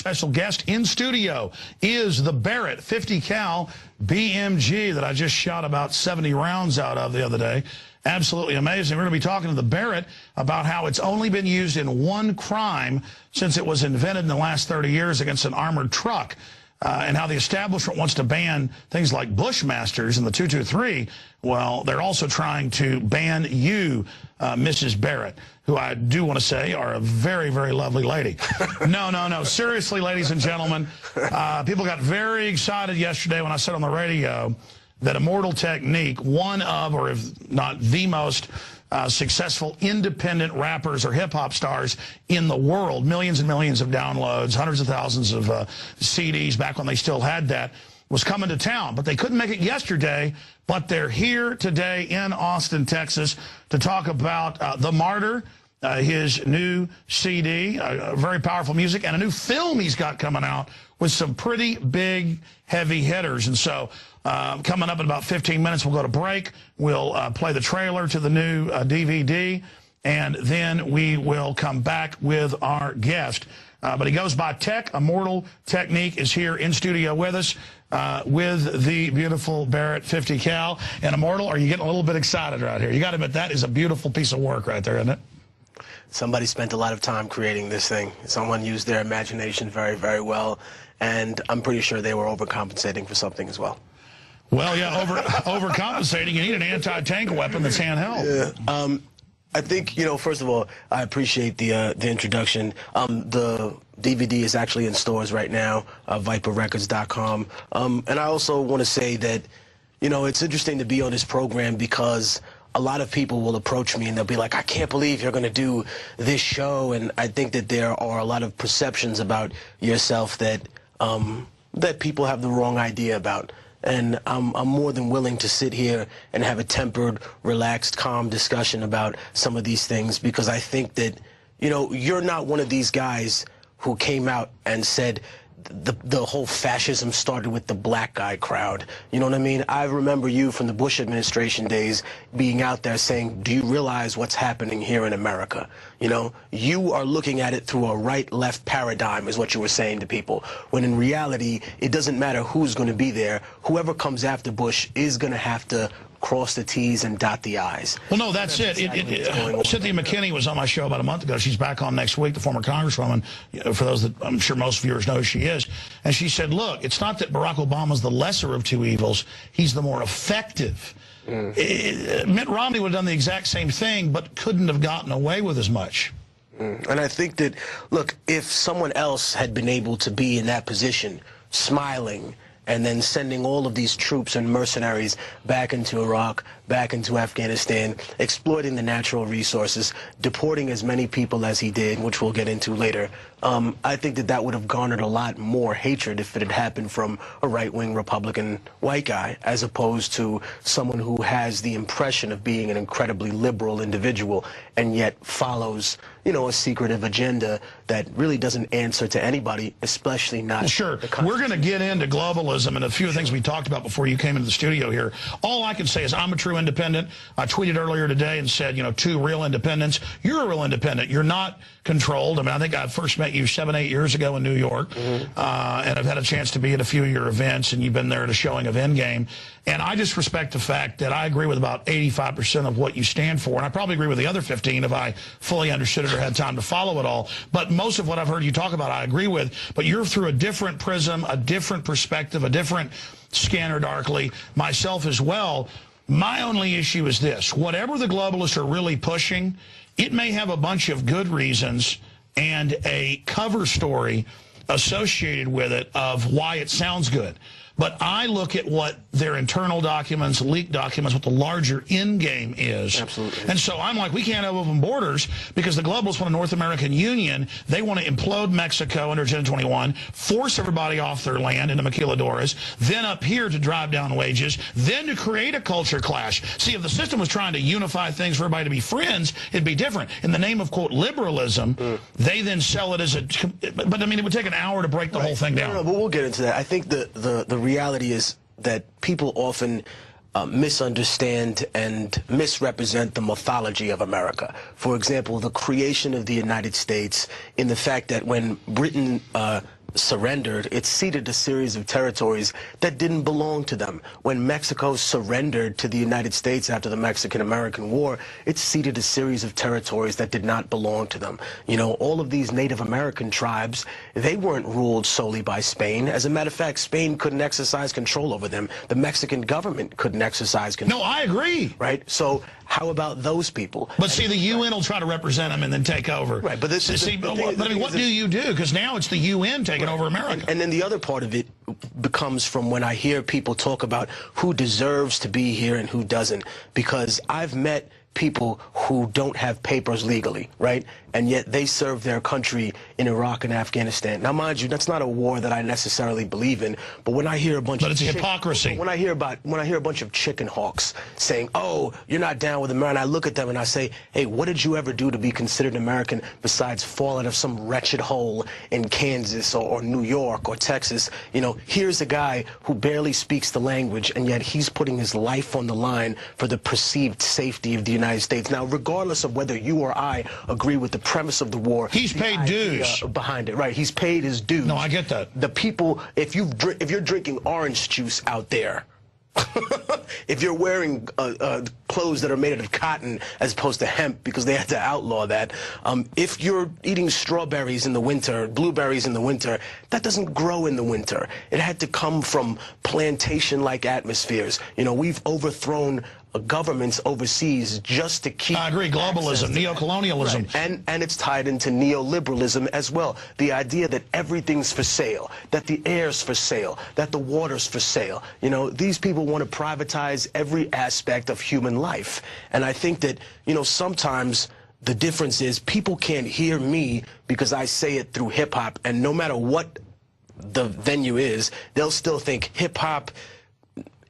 special guest in studio is the Barrett 50 cal BMG that I just shot about 70 rounds out of the other day. Absolutely amazing. We're going to be talking to the Barrett about how it's only been used in one crime since it was invented in the last 30 years against an armored truck. And how the establishment wants to ban things like Bushmasters and the 223. Well, they're also trying to ban you, Mrs. Barrett, who I do want to say are a very, very lovely lady. No. Seriously, ladies and gentlemen, people got very excited yesterday when I said on the radio that Immortal Technique, one of, or if not the most successful independent rappers or hip-hop stars in the world, millions and millions of downloads, hundreds of thousands of CDs back when they still had that, was coming to town. But they couldn't make it yesterday, but they're here today in Austin, Texas, to talk about The Martyr, his new CD, very powerful music, and a new film he's got coming out with some pretty big, heavy hitters. And so coming up in about 15 minutes, we'll go to break. We'll play the trailer to the new DVD, and then we will come back with our guest. But he goes by Tech. Immortal Technique is here in studio with us with the beautiful Barrett 50 cal. And Immortal, are you getting a little bit excited right here? You got to admit, that is a beautiful piece of work right there, isn't it? Somebody spent a lot of time creating this thing. Someone used their imagination very, very well. And I'm pretty sure they were overcompensating for something as well. Well, yeah, overcompensating. You need an anti-tank weapon that's handheld. Yeah. I think, first of all, I appreciate the introduction. The DVD is actually in stores right now, viperrecords.com. And I also want to say that, it's interesting to be on this program because a lot of people will approach me and they'll be like, I can't believe you're going to do this show. And I think that there are a lot of perceptions about yourself that that people have the wrong idea about. And I'm more than willing to sit here and have a tempered, relaxed, calm discussion about some of these things because I think that, you're not one of these guys who came out and said the whole fascism started with the black guy crowd. You know what I mean? I remember you from the Bush administration days being out there saying, do you realize what's happening here in America? You are looking at it through a right-left paradigm is what you were saying to people, when in reality, it doesn't matter who's going to be there. Whoever comes after Bush is going to have to cross the T's and dot the I's. Well, no, that's it. Cynthia McKinney was on my show about a month ago. She's back on next week, the former congresswoman, for those that I'm sure most viewers know who she is. And she said, look, it's not that Barack Obama's the lesser of two evils. He's the more effective. Mitt Romney would have done the exact same thing, but couldn't have gotten away with as much. And I think that, look, if someone else had been able to be in that position, smiling, and then sending all of these troops and mercenaries back into Iraq, back into Afghanistan, exploiting the natural resources, deporting as many people as he did, which we'll get into later, I think that would have garnered a lot more hatred if it had happened from a right-wing Republican white guy, as opposed to someone who has the impression of being an incredibly liberal individual and yet follows, a secretive agenda that really doesn't answer to anybody, especially not. Well, sure. We're going to get into globalism and a few things we talked about before you came into the studio here. All I can say is I'm a true independent. I tweeted earlier today and said, two real independents. You're a real independent. You're not controlled. I mean, I think I first met you 7, 8 years ago in New York, and I've had a chance to be at a few of your events, and you've been there at a showing of Endgame. And I just respect the fact that I agree with about 85% of what you stand for, and I probably agree with the other 15 if I fully understood it or had time to follow it all. But most of what I've heard you talk about, I agree with. But you're through a different prism, a different perspective, a different scanner darkly, myself as well. My only issue is this. Whatever the globalists are really pushing, it may have a bunch of good reasons and a cover story associated with it of why it sounds good. But I look at what their internal documents, leaked documents, what the larger end game is. Absolutely. And so I'm like, we can't have open borders because the globalists want a North American Union. They want to implode Mexico under Agenda 21, force everybody off their land into maquiladoras, then up here to drive down wages, then to create a culture clash. See, if the system was trying to unify things for everybody to be friends, it'd be different. In the name of, quote, liberalism, they then sell it as a... But, I mean, it would take an hour to break the whole thing down. No, but we'll get into that. I think the reality is that people often misunderstand and misrepresent the mythology of America. For example, the creation of the United States, in the fact that when Britain surrendered, it ceded a series of territories that didn't belong to them. When Mexico surrendered to the United States after the Mexican-American War, it ceded a series of territories that did not belong to them. You know, all of these Native American tribes, they weren't ruled solely by Spain. As a matter of fact, Spain couldn't exercise control over them. The Mexican government couldn't exercise control. No, I agree. Right? So how about those people? But see, the UN will try to represent them and then take over. Right, but this is see, but I mean, what do you do? Because now it's the UN taking over America. And then the other part of it becomes from when I hear people talk about who deserves to be here and who doesn't. Because I've met people who don't have papers legally, right? And yet they serve their country in Iraq and Afghanistan. Now, mind you, that's not a war that I necessarily believe in. But when I hear a bunch but it's hypocrisy. When I hear a bunch of chicken hawks saying, "Oh, you're not down with America," and I look at them and I say, "Hey, what did you ever do to be considered American besides fall out of some wretched hole in Kansas or New York or Texas?" You know, here's a guy who barely speaks the language, and yet he's putting his life on the line for the perceived safety of the United States. Now, regardless of whether you or I agree with the premise of the war, he's paid dues behind it, right? He's paid his dues. No, I get that. The people, if you're drinking orange juice out there, if you're wearing clothes that are made out of cotton as opposed to hemp because they had to outlaw that, if you're eating strawberries in the winter, blueberries in the winter, that doesn't grow in the winter. It had to come from plantation-like atmospheres. You know, we've overthrown governments overseas just to keep... I agree. Globalism, neocolonialism. Right. And it's tied into neoliberalism as well. The idea that everything's for sale, that the air's for sale, that the water's for sale. You know, these people want to privatize every aspect of human life. And I think that, you know, sometimes the difference is people can't hear me because I say it through hip-hop, and no matter what the venue is, they'll still think hip-hop,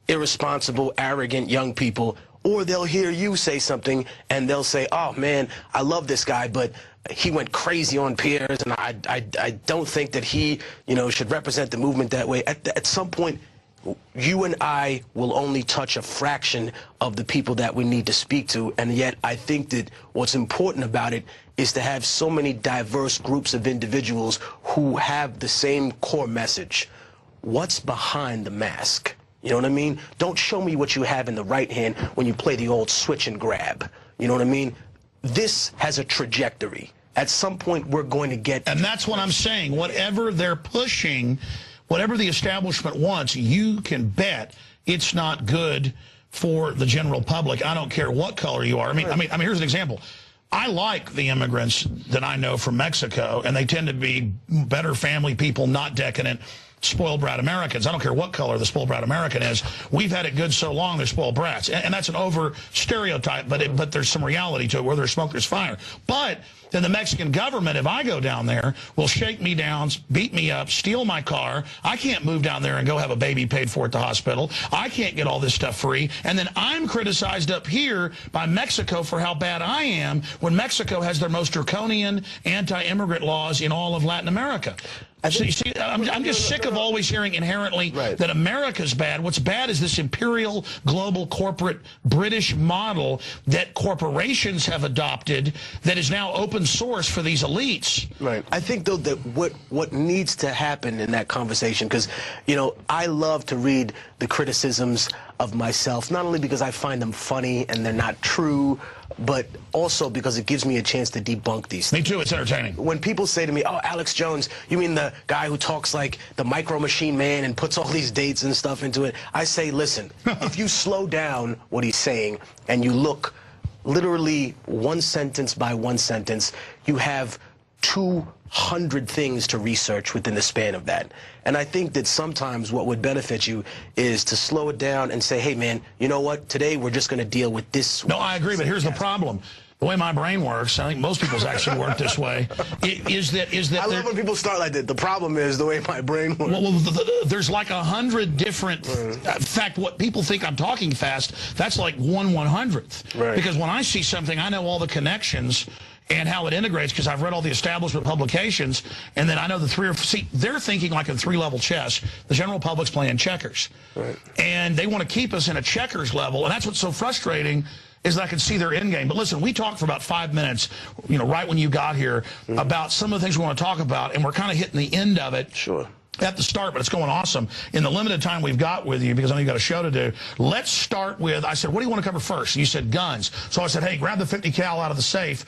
irresponsible, arrogant young people, or they'll hear you say something and they'll say, "Oh man, I love this guy, but he went crazy on peers, and I don't think that he, you know, should represent the movement that way." At some point, you and I will only touch a fraction of the people that we need to speak to, and yet I think that what's important about it is to have so many diverse groups of individuals who have the same core message. What's behind the mask? You know what I mean? Don't show me what you have in the right hand when you play the old switch and grab. You know what I mean? This has a trajectory. At some point, we're going to get... And that's what I'm saying. Whatever they're pushing, whatever the establishment wants, you can bet it's not good for the general public. I don't care what color you are. I mean, here's an example. I like the immigrants that I know from Mexico, and they tend to be better family people, not decadent, spoiled brat Americans. I don't care what color the spoiled brat American is. We've had it good so long, they're spoiled brats. And that's an over stereotype, but there's some reality to it. Where there's smoke, there's fire. But then the Mexican government, if I go down there, will shake me down, beat me up, steal my car. I can't move down there and go have a baby paid for at the hospital. I can't get all this stuff free. And then I'm criticized up here by Mexico for how bad I am when Mexico has their most draconian anti-immigrant laws in all of Latin America. See, I'm just sick of always hearing inherently that America's bad. What's bad is this imperial, global, corporate, British model that corporations have adopted that is now open source for these elites. Right. I think, though, that what needs to happen in that conversation, because, you know, I love to read the criticisms of myself, not only because I find them funny and they're not true, but also because it gives me a chance to debunk these things. Me too, it's entertaining. When people say to me, "Oh, Alex Jones, you mean the guy who talks like the Micro Machine Man and puts all these dates and stuff into it?" I say, listen, if you slow down what he's saying and you look literally one sentence by one sentence, you have 200 things to research within the span of that. And I think that sometimes what would benefit you is to slow it down and say, "Hey, man, you know what? Today we're just going to deal with this." No, I agree, but here's the problem. The way my brain works, I think most people's actually work this way, is that I love when people start like that. The problem is the way my brain works. Well, there's like 100 different... In fact, what people think I'm talking fast, that's like 1/100th. Right. Because when I see something, I know all the connections and how it integrates, because I've read all the establishment publications, and then I know the they're thinking like in three-level chess. The general public's playing checkers. Right. And they want to keep us in a checkers level, and that's what's so frustrating, is that I can see their end game. But listen, we talked for about 5 minutes, you know, right when you got here, about some of the things we want to talk about, and we're kind of hitting the end of it. Sure. At the start, but it's going awesome. In the limited time we've got with you, because I know you got a show to do, let's start with, I said, what do you want to cover first? And you said guns. So I said, hey, grab the 50 cal out of the safe.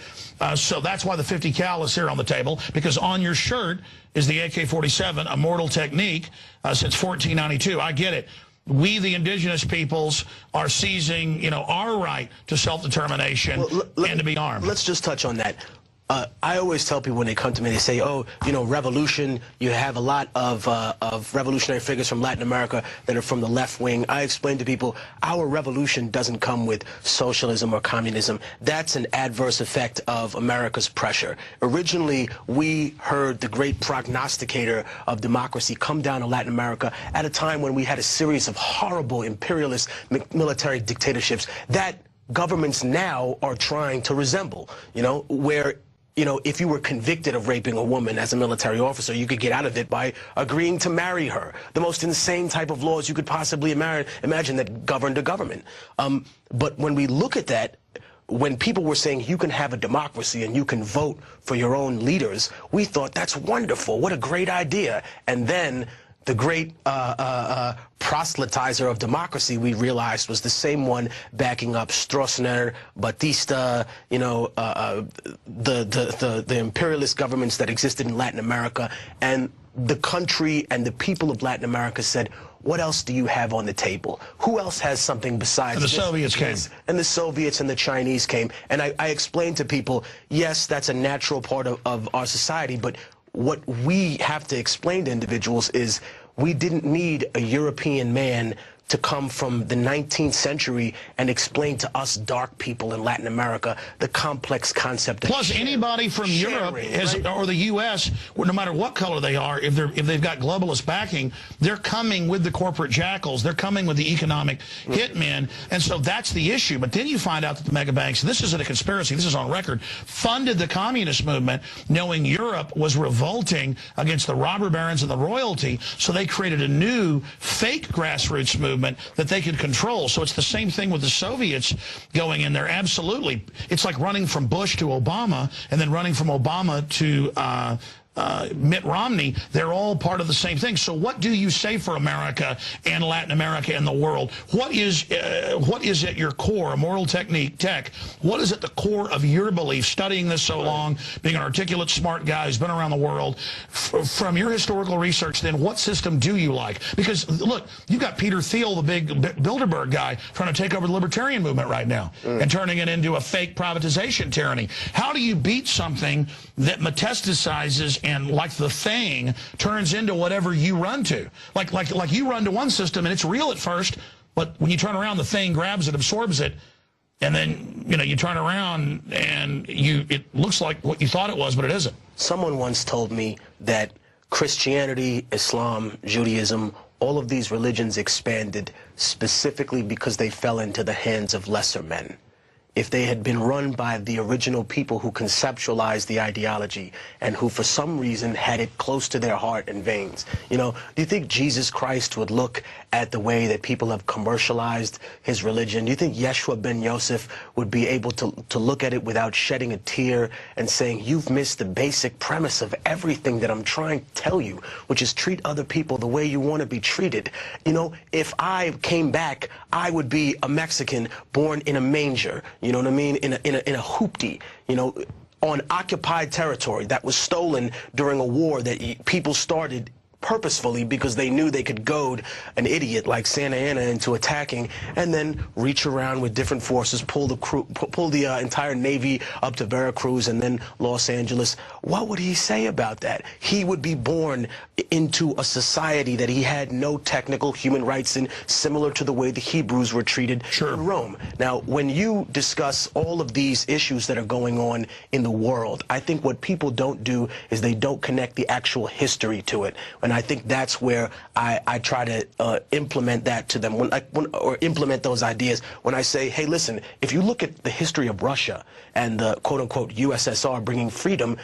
So that's why the 50 cal is here on the table, because on your shirt is the AK-47 Immortal Technique since 1492. I get it. We, the indigenous peoples, are seizing, you know, our right to self-determination and to be armed. Let's just touch on that. I always tell people when they come to me, they say, oh, you know, revolution, you have a lot of revolutionary figures from Latin America that are from the left wing. I explain to people, our revolution doesn't come with socialism or communism. That's an adverse effect of America's pressure. Originally, we heard the great prognosticator of democracy come down to Latin America at a time when we had a series of horrible imperialist military dictatorships that governments now are trying to resemble, you know, where, you know, if you were convicted of raping a woman as a military officer, you could get out of it by agreeing to marry her. The most insane type of laws you could possibly imagine that governed a government. But when we look at that, when people were saying you can have a democracy and you can vote for your own leaders, we thought that's wonderful. What a great idea. And then the great proselytizer of democracy, we realized, was the same one backing up Stroessner, Batista, you know, the imperialist governments that existed in Latin America. And the country and the people of Latin America said, what else do you have on the table? Who else has something besides and the this? Soviets came. And the Soviets and the Chinese came. And I explained to people, yes, that's a natural part of our society, but what we have to explain to individuals is we didn't need a European man to come from the 19th century and explain to us dark people in Latin America the complex concept of Plus, anybody from Europe or the U.S., no matter what color they are, if they've got globalist backing, they're coming with the corporate jackals. They're coming with the economic hitmen. And so that's the issue. But then you find out that the mega banks, this isn't a conspiracy, this is on record, funded the communist movement knowing Europe was revolting against the robber barons and the royalty. So they created a new fake grassroots movement that they could control. So it's the same thing with the Soviets going in there. Absolutely. It's like running from Bush to Obama and then running from Obama to Mitt Romney. They're all part of the same thing. So what do you say for America and Latin America and the world? What is at your core, Immortal Technique, Tech, what is at the core of your belief, studying this so long, being an articulate, smart guy who's been around the world? From your historical research, then, what system do you like? Because, look, you've got Peter Thiel, the big Bilderberg guy, trying to take over the libertarian movement right now and turning it into a fake privatization tyranny. How do you beat something that metastasizes and, like the Thing, turns into whatever you run to? Like you run to one system and it's real at first, but when you turn around, the Thing grabs it, absorbs it, and then, you know, you turn around and it looks like what you thought it was, but it isn't. Someone once told me that Christianity, Islam, Judaism, all of these religions expanded specifically because they fell into the hands of lesser men. If they had been run by the original people who conceptualized the ideology and who for some reason had it close to their heart and veins, you know, do you think Jesus Christ would look at the way that people have commercialized his religion? Do you think Yeshua ben Yosef would be able to look at it without shedding a tear and saying, you've missed the basic premise of everything that I'm trying to tell you, which is treat other people the way you want to be treated? You know, if I came back, I would be a Mexican born in a manger, you know what I mean, in a hoopty, you know, on occupied territory that was stolen during a war that people started purposefully because they knew they could goad an idiot like Santa Anna into attacking, and then reach around with different forces, pull the entire Navy up to Veracruz and then Los Angeles. What would he say about that? He would be born into a society that he had no technical human rights in, similar to the way the Hebrews were treated in Rome. Now, when you discuss all of these issues that are going on in the world, I think what people don't do is they don't connect the actual history to it. And I think that's where I try to implement that to them, or implement those ideas when I say, hey, listen, if you look at the history of Russia and the quote-unquote USSR bringing freedom,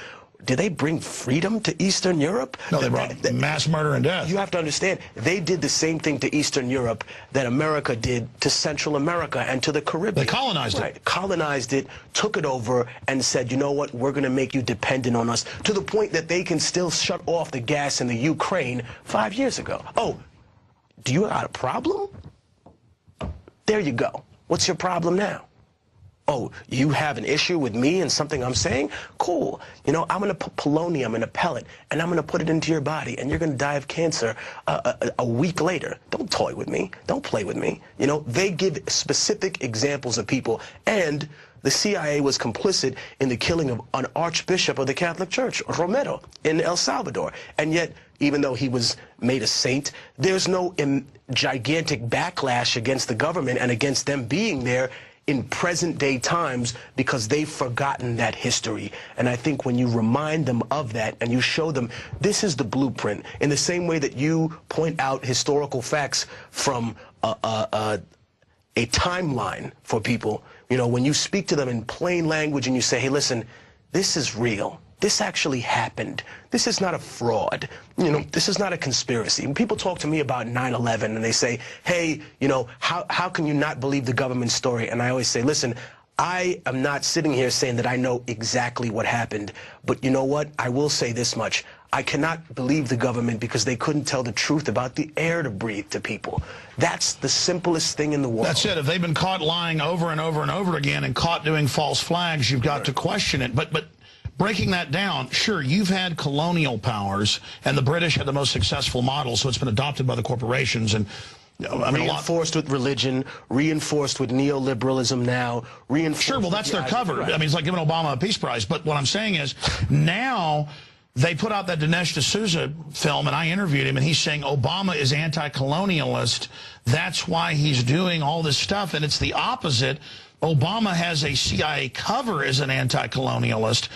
did they bring freedom to Eastern Europe? No, they brought mass murder and death. You have to understand, they did the same thing to Eastern Europe that America did to Central America and to the Caribbean. They colonized it. Colonized it, took it over, and said, you know what, we're going to make you dependent on us, to the point that they can still shut off the gas in the Ukraine 5 years ago. Oh, do you got a problem? There you go. What's your problem now? Oh, you have an issue with me and something I'm saying? Cool. You know, I'm going to put polonium in a pellet, and I'm going to put it into your body, and you're going to die of cancer a week later. Don't toy with me. Don't play with me. You know, they give specific examples of people, and the CIA was complicit in the killing of an archbishop of the Catholic Church, Romero, in El Salvador. And yet, even though he was made a saint, there's no gigantic backlash against the government and against them being there in present-day times, because they've forgotten that history. And I think when you remind them of that and you show them this is the blueprint, in the same way that you point out historical facts from a timeline for people, you know, when you speak to them in plain language and you say, hey, listen, this is real. This actually happened. This is not a fraud. You know, this is not a conspiracy. When people talk to me about 9/11 and they say, hey, you know, how can you not believe the government story? And I always say, listen, I am not sitting here saying that I know exactly what happened. But you know what? I will say this much. I cannot believe the government because they couldn't tell the truth about the air to breathe to people. That's the simplest thing in the world. That's it. If they've been caught lying over and over and over again and caught doing false flags, you've got to question it. But breaking that down, sure, you've had colonial powers, and the British had the most successful model, so it's been adopted by the corporations. And I mean, reinforced with religion, reinforced with neoliberalism now, reinforced. Sure, well, that's their cover. Right. I mean, it's like giving Obama a Peace Prize. But what I'm saying is, now they put out that Dinesh D'Souza film, and I interviewed him, and he's saying Obama is anti-colonialist. That's why he's doing all this stuff, and it's the opposite. Obama has a CIA cover as an anti-colonialist,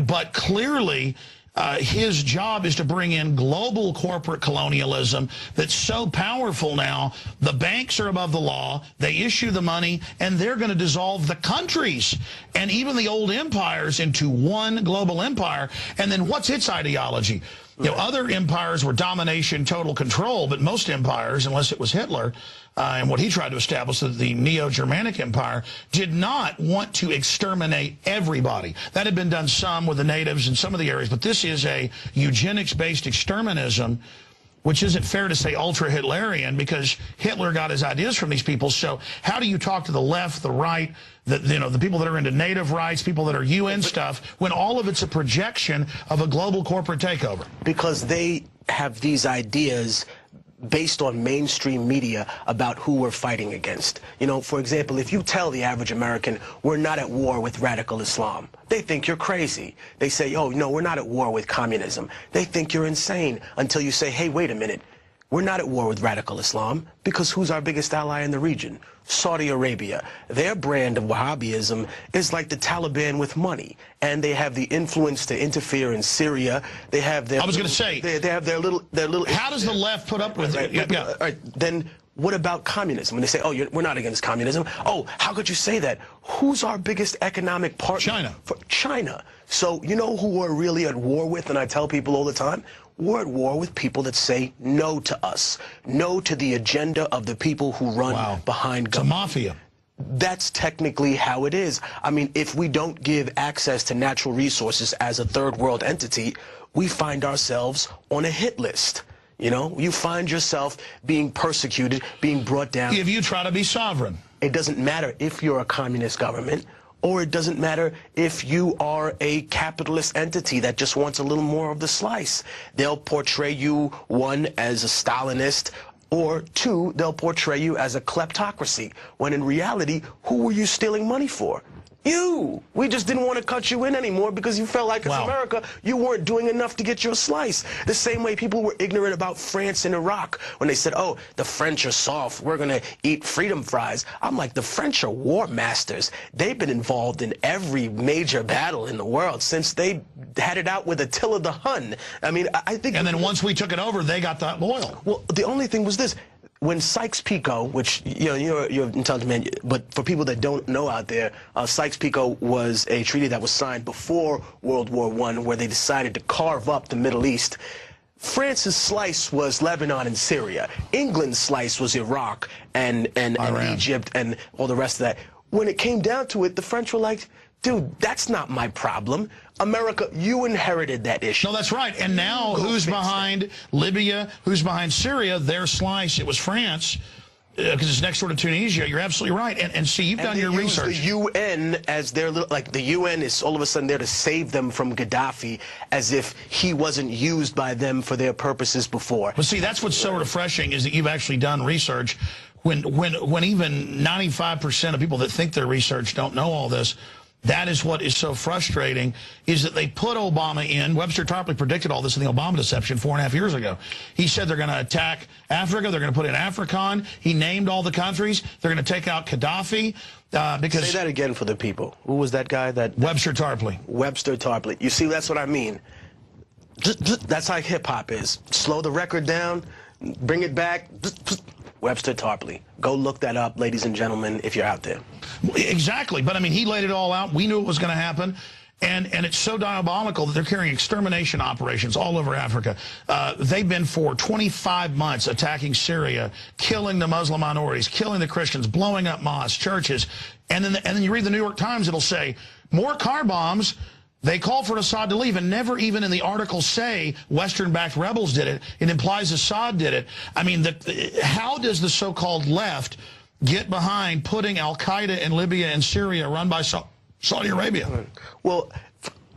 but clearly his job is to bring in global corporate colonialism that's so powerful now. The banks are above the law. They issue the money, and they're going to dissolve the countries and even the old empires into one global empire. And then what's its ideology? You know, other empires were domination, total control, but most empires, unless it was Hitler and what he tried to establish, the Neo-Germanic Empire, did not want to exterminate everybody. That had been done some with the natives in some of the areas, but this is a eugenics-based exterminism, which isn't fair to say ultra-Hitlerian, because Hitler got his ideas from these people. So how do you talk to the left, the right, the people that are into native rights, people that are UN stuff, when all of it's a projection of a global corporate takeover? Because they have these ideas based on mainstream media about who we're fighting against. You know, for example, if you tell the average American we're not at war with radical Islam, they think you're crazy. They say, oh, no, we're not at war with communism. They think you're insane until you say, hey, wait a minute. We're not at war with radical Islam, because who's our biggest ally in the region? Saudi Arabia. Their brand of Wahhabism is like the Taliban with money, and they have the influence to interfere in Syria. They have their. I was going to say they have their little. How does the left put up with it? Yeah. All right, then what about communism? When they say, oh, we're not against communism. Oh, how could you say that? Who's our biggest economic partner? China. China. So you know who we're really at war with, and I tell people all the time, we're at war with people that say no to us, no to the agenda of the people who run behind government. It's a mafia. That's technically how it is. I mean, if we don't give access to natural resources as a third world entity, we find ourselves on a hit list. You know, you find yourself being persecuted, being brought down. If you try to be sovereign. It doesn't matter if you're a communist government, or it doesn't matter if you are a capitalist entity that just wants a little more of the slice. They'll portray you, one, as a Stalinist, or two, they'll portray you as a kleptocracy, when in reality, who were you stealing money for? You. We just didn't want to cut you in anymore because you felt like, as America, you weren't doing enough to get your slice. The same way people were ignorant about France and Iraq when they said, oh, the French are soft, we're going to eat freedom fries. I'm like, the French are war masters. They've been involved in every major battle in the world since they had it out with Attila the Hun. I mean, I think... And then once we took it over, they got that oil. Well, the only thing was this. when Sykes-Picot, which you're intelligent man, but for people that don't know out there, Sykes-Picot was a treaty that was signed before World War I, where they decided to carve up the Middle East. France's slice was Lebanon and Syria. England's slice was Iraq and Egypt and all the rest of that. When it came down to it, the French were like, dude, that's not my problem. America, you inherited that issue. No, that's right. And now who's behind Libya? Who's behind Syria? Their slice, it was France, because it's next door to Tunisia. You're absolutely right. And see, you've done your research. The UN as their little, like the UN is all of a sudden there to save them from Gaddafi, as if he wasn't used by them for their purposes before. But see, that's what's so refreshing, is that you've actually done research when even 95% of people that think they're research don't know all this. That is what is so frustrating, is that they put Obama in. Webster Tarpley predicted all this in the Obama deception 4.5 years ago. He said they're going to attack Africa. They're going to put in AFRICON. He named all the countries. They're going to take out Gaddafi. Because say that again for the people. Who was that guy? Webster Tarpley. Webster Tarpley. You see, that's what I mean. That's how hip-hop is. Slow the record down, bring it back. Webster Tarpley. Go look that up, ladies and gentlemen, if you're out there. Exactly. But, I mean, he laid it all out. We knew it was going to happen. And it's so diabolical that they're carrying extermination operations all over Africa. They've been for 25 months attacking Syria, killing the Muslim minorities, killing the Christians, blowing up mosques, churches. And then you read the New York Times, it'll say, more car bombs. They call for Assad to leave, and never even in the article say Western-backed rebels did it. It implies Assad did it. I mean, how does the so-called left get behind putting al-Qaeda in Libya and Syria run by Saudi Arabia? Well,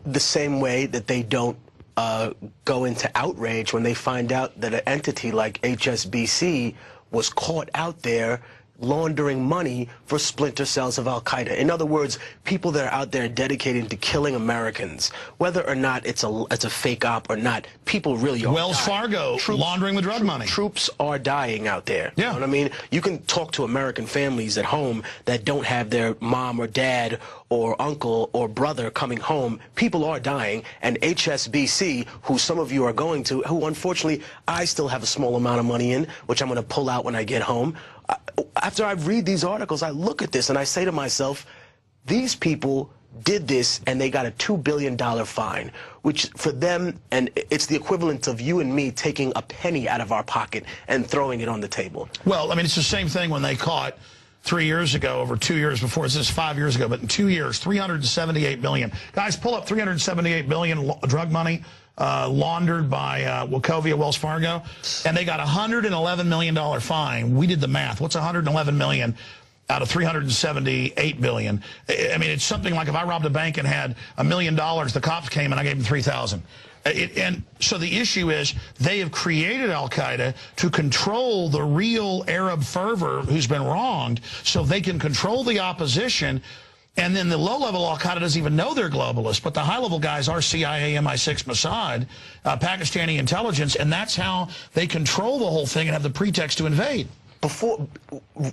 the same way that they don't go into outrage when they find out that an entity like HSBC was caught out there laundering money for splinter cells of al-Qaeda. In other words, people that are out there dedicated to killing Americans, whether or not it's a fake op or not, people really are Wells Fargo laundering the drug money. Troops are dying out there. Yeah. You know what I mean? You can talk to American families at home that don't have their mom or dad or uncle or brother coming home. People are dying, and HSBC, who some of you are going to, who unfortunately I still have a small amount of money in, which I'm going to pull out when I get home. After I read these articles, I look at this and I say to myself, these people did this and they got a $2 billion fine, which for them, and it's the equivalent of you and me taking a penny out of our pocket and throwing it on the table. Well, I mean, it's the same thing when they caught 3 years ago, over 2 years before, this is 5 years ago, but in 2 years, $378 billion. Guys, pull up $378 billion drug money laundered by Wachovia, Wells Fargo, and they got a $111 million fine. We did the math. What's $111 million out of $378 billion? I mean, it's something like if I robbed a bank and had $1 million, the cops came and I gave them $3,000. And so the issue is they have created al-Qaeda to control the real Arab fervor who's been wronged, so they can control the opposition. And then the low-level al-Qaeda doesn't even know they're globalists, but the high-level guys are CIA, MI6, Mossad, Pakistani intelligence, and that's how they control the whole thing and have the pretext to invade.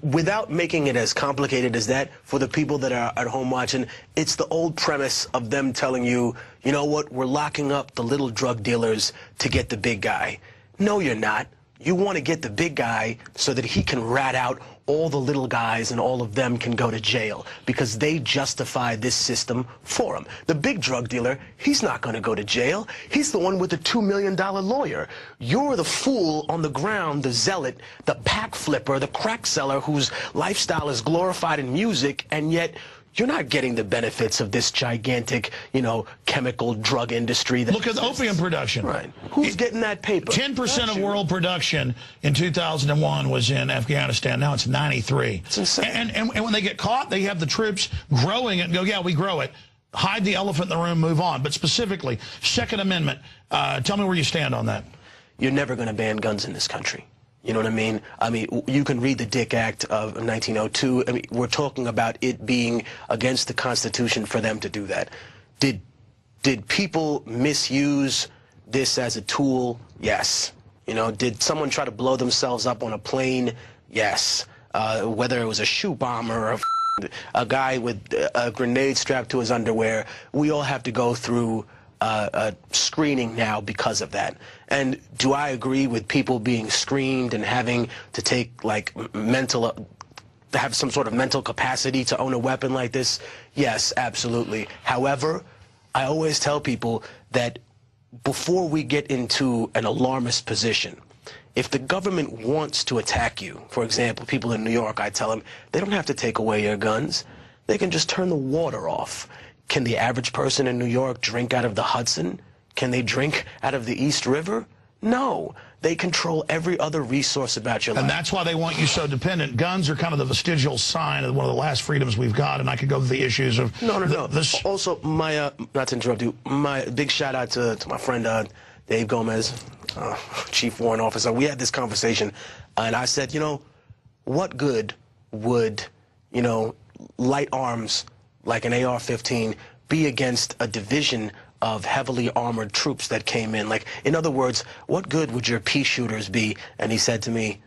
Without making it as complicated as that, for the people that are at home watching, it's the old premise of them telling you, you know what, we're locking up the little drug dealers to get the big guy. No, you're not. You want to get the big guy so that he can rat out all the little guys and all of them can go to jail because they justify this system for him. The big drug dealer, he's not going to go to jail. He's the one with the $2 million lawyer. You're the fool on the ground, the zealot, the pack flipper, the crack seller whose lifestyle is glorified in music, and yet you're not getting the benefits of this gigantic, you know, chemical drug industry. That Look at the opium production. Right. Who's getting that paper? 10% of world production in 2001 was in Afghanistan. Now it's 93. It's insane. And when they get caught, they have the troops growing it and go, yeah, we grow it. Hide the elephant in the room, move on. But specifically, Second Amendment, tell me where you stand on that. You're never going to ban guns in this country. You know what I mean? I mean, you can read the Dick Act of 1902. I mean, we're talking about it being against the Constitution for them to do that. Did people misuse this as a tool? Yes. You know, did someone try to blow themselves up on a plane? Yes. Whether it was a shoe bomber or a guy with a grenade strapped to his underwear, we all have to go through screening now because of that. And do I agree with people being screened and having to take like have some sort of mental capacity to own a weapon like this? Yes, absolutely. However, I always tell people that before we get into an alarmist position, if the government wants to attack you, for example, people in New York, I tell them, they don't have to take away your guns. They can just turn the water off. Can the average person in New York drink out of the Hudson? Can they drink out of the East River? No. They control every other resource about your life. And that's why they want you so dependent. Guns are kind of the vestigial sign of one of the last freedoms we've got, and I could go to the issues of... No. Also, my, not to interrupt you, my big shout out to my friend Dave Gomez, Chief Warrant Officer. We had this conversation, and I said, you know, what good would, you know, light arms like an AR-15 be against a division of heavily armored troops that came in? Like, in other words, what good would your pea shooters be? And he said to me,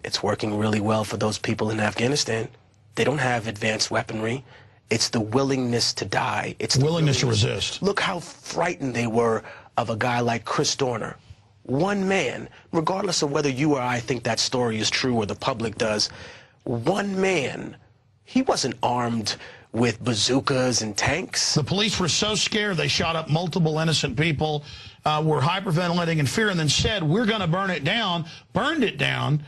it's working really well for those people in Afghanistan. They don't have advanced weaponry. It's the willingness to die. It's the willingness to resist. Look how frightened they were of a guy like Chris Dorner. One man, regardless of whether you or I think that story is true or the public does, one man, he wasn't armed with bazookas and tanks. The police were so scared they shot up multiple innocent people, were hyperventilating in fear, and then said, we're going to burn it down, burned it down,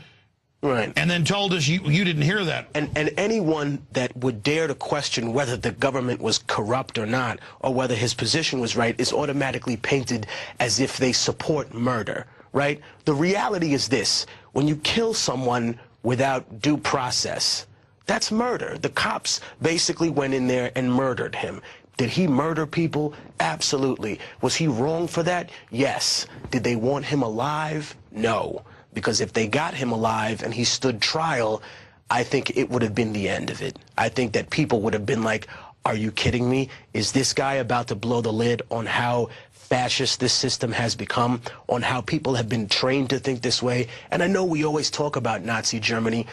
right, and then told us you didn't hear that. And anyone that would dare to question whether the government was corrupt or not, or whether his position was right, is automatically painted as if they support murder, right? The reality is this: when you kill someone without due process, that's murder. The cops basically went in there and murdered him. Did he murder people? Absolutely. Was he wrong for that? Yes. Did they want him alive? No. Because if they got him alive and he stood trial, I think it would have been the end of it. I think that people would have been like, are you kidding me? Is this guy about to blow the lid on how fascist this system has become, on how people have been trained to think this way? And I know we always talk about Nazi Germany,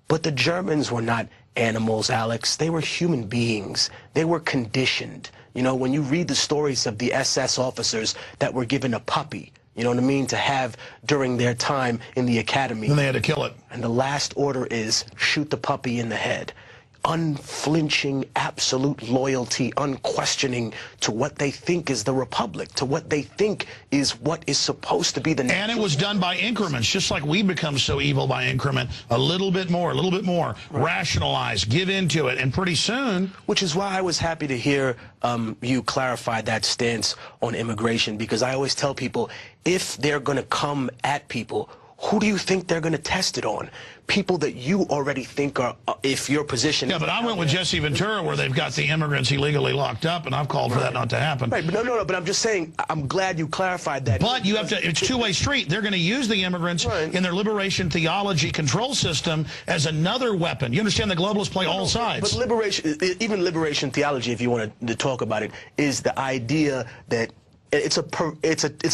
but the Germans were not animals, Alex. They were human beings. They were conditioned. You know, when you read the stories of the SS officers that were given a puppy, you know what I mean, to have during their time in the academy. And they had to kill it. And the last order is shoot the puppy in the head. Unflinching, absolute loyalty, unquestioning to what they think is the republic, to what they think is what is supposed to be the... And it was done by increments, just like we become so evil by increment. A little bit more, right. Rationalize, give into it, and pretty soon... Which is why I was happy to hear you clarify that stance on immigration, because I always tell people, if they're going to come at people, who do you think they're going to test it on? People that you already think are, if your position... Yeah, but I went with Jesse Ventura, where they've got the immigrants illegally locked up, and I've called for that not to happen. Right, but no, but I'm just saying, I'm glad you clarified that. But you have to, it's two-way street. They're going to use the immigrants in their liberation theology control system as another weapon. You understand the globalists play all sides. But liberation, even liberation theology, if you want to talk about it, is the idea that it's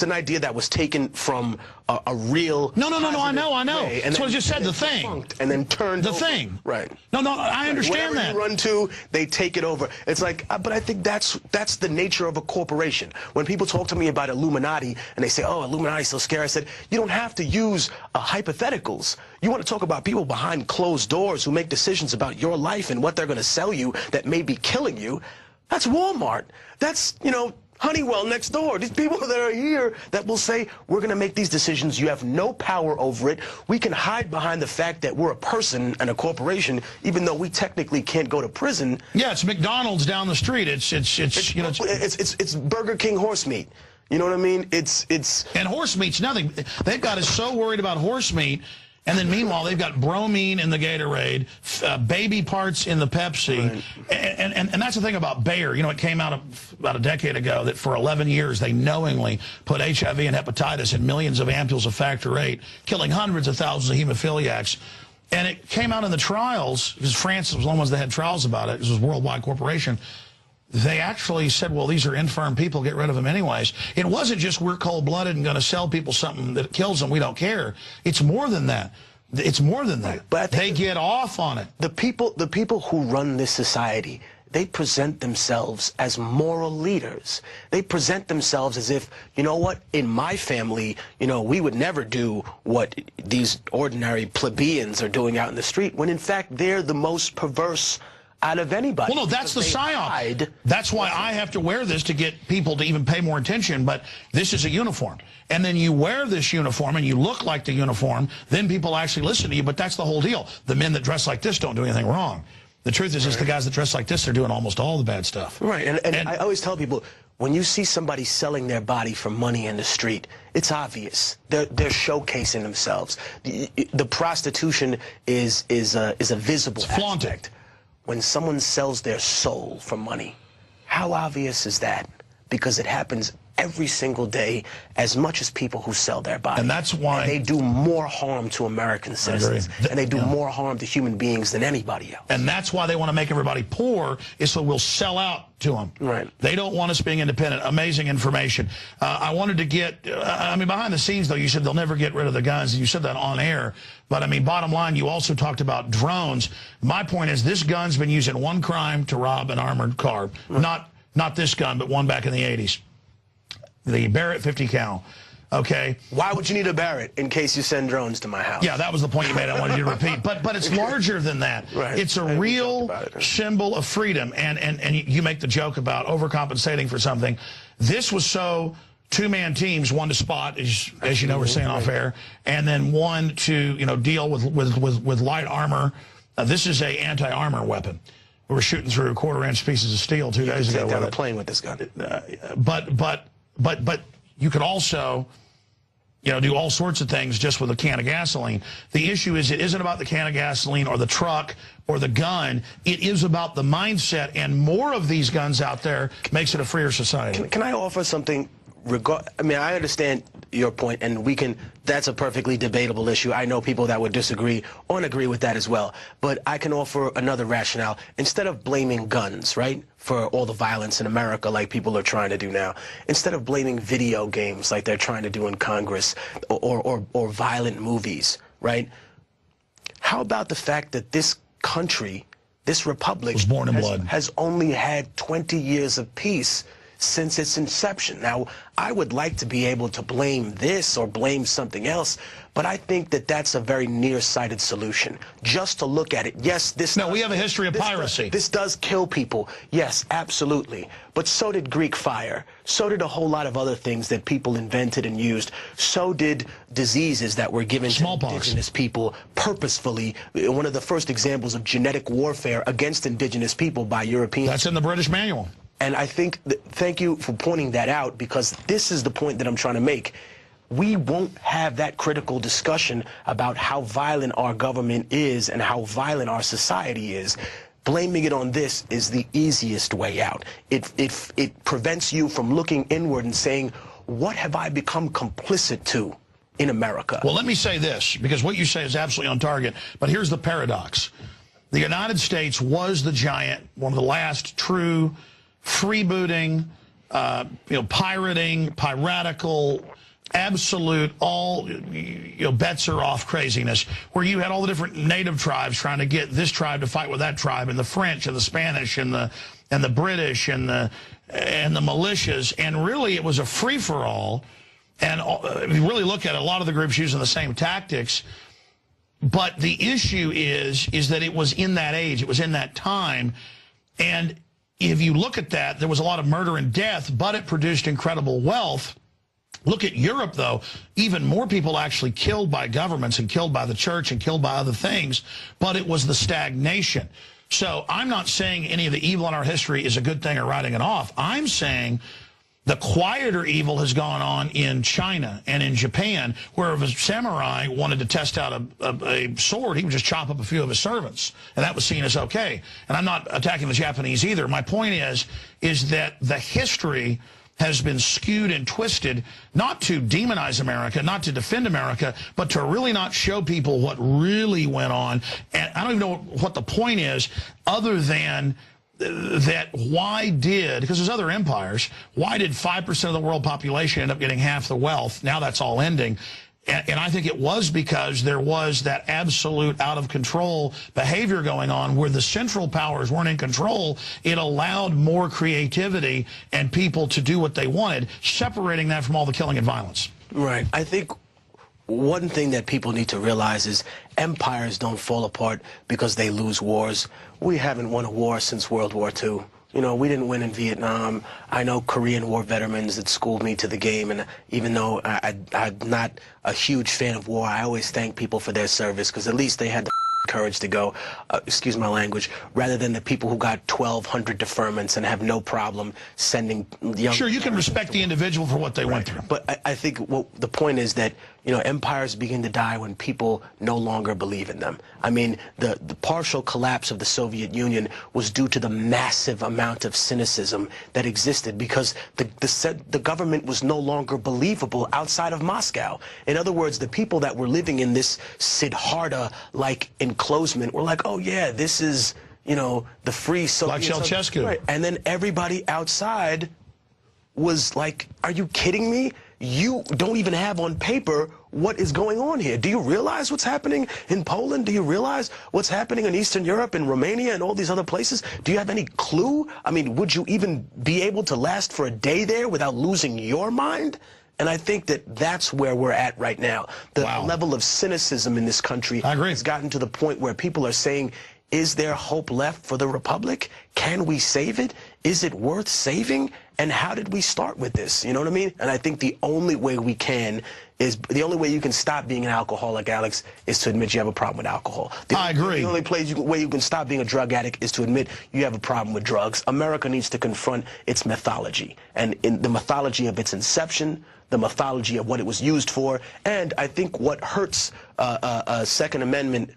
an idea that was taken from a real... No, I know. Way, That's what I just said, the thing. And then turned the over. thing. Right. No, I understand that. Whatever you run to, they take it over. It's like, but I think that's the nature of a corporation. When people talk to me about Illuminati, and they say, oh, Illuminati's so scary, I said, you don't have to use hypotheticals. You want to talk about people behind closed doors who make decisions about your life and what they're going to sell you that may be killing you. That's Walmart. That's, you know, Honeywell next door. These people that are here that will say, we're going to make these decisions. You have no power over it. We can hide behind the fact that we're a person and a corporation, even though we technically can't go to prison. Yeah, it's McDonald's down the street. It's you know, it's Burger King horse meat. You know what I mean? It's and horse meat's nothing. They've got us so worried about horse meat. And then meanwhile, they've got bromine in the Gatorade, baby parts in the Pepsi. Right. And that's the thing about Bayer. You know, it came out about a decade ago that for 11 years, they knowingly put HIV and hepatitis in millions of ampules of factor VIII, killing hundreds of thousands of hemophiliacs. And it came out in the trials, because France was one of the ones that had trials about it. It was a worldwide corporation. They actually said, well, these are infirm people, get rid of them anyways. It wasn't just we're cold-blooded and going to sell people something that kills them, we don't care. It's more than that. It's more than that. But they get off on it. The people who run this society, they present themselves as moral leaders. They present themselves as if, you know what, in my family, you know, we would never do what these ordinary plebeians are doing out in the street, when in fact they're the most perverse out of anybody. Well, no, that's the psyop. That's why I have to wear this to get people to even pay more attention, but this is a uniform. And then you wear this uniform and you look like the uniform, then people actually listen to you, but that's the whole deal. The men that dress like this don't do anything wrong. The truth is, it's the guys that dress like this, they're doing almost all the bad stuff. Right, and I always tell people, when you see somebody selling their body for money in the street, it's obvious. They're showcasing themselves. The prostitution is a visible aspect. When someone sells their soul for money, how obvious is that? Because it happens every single day as much as people who sell their body. And that's why... And they do more harm to American citizens. And they do more harm to human beings than anybody else. And that's why they want to make everybody poor, is so we'll sell out to them. Right. They don't want us being independent. Amazing information. I wanted to get... I mean, behind the scenes, though, you said they'll never get rid of the guns. You said that on air. But, I mean, bottom line, you also talked about drones. My point is, this gun's been used in one crime to rob an armored car. Right. Not this gun, but one back in the 80s. The Barrett 50 cal. Okay. Why would you need a Barrett in case you send drones to my house? Yeah, that was the point you made. I wanted you to repeat. But it's larger than that. Right. It's a real symbol of freedom. And you make the joke about overcompensating for something. This was so two-man teams, one to spot, as you know, we're saying off air, and then one to deal with light armor. This is a anti-armor weapon. We were shooting through quarter-inch pieces of steel 2 days ago. Take down a plane with this gun. But you could also, do all sorts of things just with a can of gasoline. The issue is, it isn't about the can of gasoline or the truck or the gun. It is about the mindset, and more of these guns out there makes it a freer society. Can I offer something? I mean, I understand your point, and that's a perfectly debatable issue. I know people that would disagree or agree with that as well. But I can offer another rationale. Instead of blaming guns, right, for all the violence in America like people are trying to do now, instead of blaming video games like they're trying to do in Congress, or violent movies, right, how about the fact that this country, this republic, was born in blood, has only had 20 years of peace since its inception. Now, I would like to be able to blame this or blame something else, but I think that that's a very nearsighted solution. Just to look at it, yes, we have a history of piracy. This does kill people, yes, absolutely. But so did Greek fire. So did a whole lot of other things that people invented and used. So did diseases that were given to indigenous people purposefully. One of the first examples of genetic warfare against indigenous people by Europeans. That's in the British manual. And I think, thank you for pointing that out, because this is the point that I'm trying to make. We won't have that critical discussion about how violent our government is and how violent our society is. Blaming it on this is the easiest way out. It prevents you from looking inward and saying, what have I become complicit to in America? Well, let me say this, because what you say is absolutely on target, but here's the paradox. The United States was the giant, one of the last true freebooting, pirating, piratical, absolute, all, bets are off craziness, where you had all the different native tribes trying to get this tribe to fight with that tribe, and the French and the Spanish and the British and the militias, and really it was a free-for-all. And if you really look at it, a lot of the groups using the same tactics. But the issue is that it was in that age, it was in that time, and if you look at that, there was a lot of murder and death, but it produced incredible wealth. Look at Europe, though. Even more people actually killed by governments and killed by the church and killed by other things, but it was the stagnation. So I'm not saying any of the evil in our history is a good thing or writing it off. I'm saying the quieter evil has gone on in China and in Japan, where if a samurai wanted to test out a sword, he would just chop up a few of his servants, and that was seen as okay. And I'm not attacking the Japanese either. My point is that the history has been skewed and twisted, not to demonize America, not to defend America, but to really not show people what really went on. And I don't even know what the point is, other than that because there's other empires, why did 5% of the world population end up getting half the wealth? Now that's all ending. And I think it was because there was that absolute out-of-control behavior going on where the central powers weren't in control. It allowed more creativity and people to do what they wanted, separating that from all the killing and violence. Right. I think one thing that people need to realize is empires don't fall apart because they lose wars. We haven't won a war since World War II. You know, we didn't win in Vietnam. I know Korean War veterans that schooled me to the game, and even though I'm not a huge fan of war, I always thank people for their service, because at least they had the courage to go, excuse my language, rather than the people who got 1,200 deferments and have no problem sending young... Sure, you can respect the individual for what they went through. But I think the point is that, you know, empires begin to die when people no longer believe in them. I mean, the partial collapse of the Soviet Union was due to the massive amount of cynicism that existed because the government was no longer believable outside of Moscow. In other words, the people that were living in this Siddhartha-like enclosement were like, oh yeah, this is, you know, the free Soviet... Like Ceausescu. Right. And then everybody outside was like, are you kidding me? You don't even have on paper what is going on here. Do you realize what's happening in Poland? Do you realize what's happening in Eastern Europe and Romania and all these other places? Do you have any clue? I mean, would you even be able to last for a day there without losing your mind? And I think that that's where we're at right now. The level of cynicism in this country has gotten to the point where people are saying, is there hope left for the Republic? Can we save it? Is it worth saving? And how did we start with this? You know what I mean? And I think the only way we can is, the only way you can stop being an alcoholic, Alex, is to admit you have a problem with alcohol. I agree. The only way you can stop being a drug addict is to admit you have a problem with drugs. America needs to confront its mythology, and in the mythology of its inception, the mythology of what it was used for, and I think what hurts Second Amendment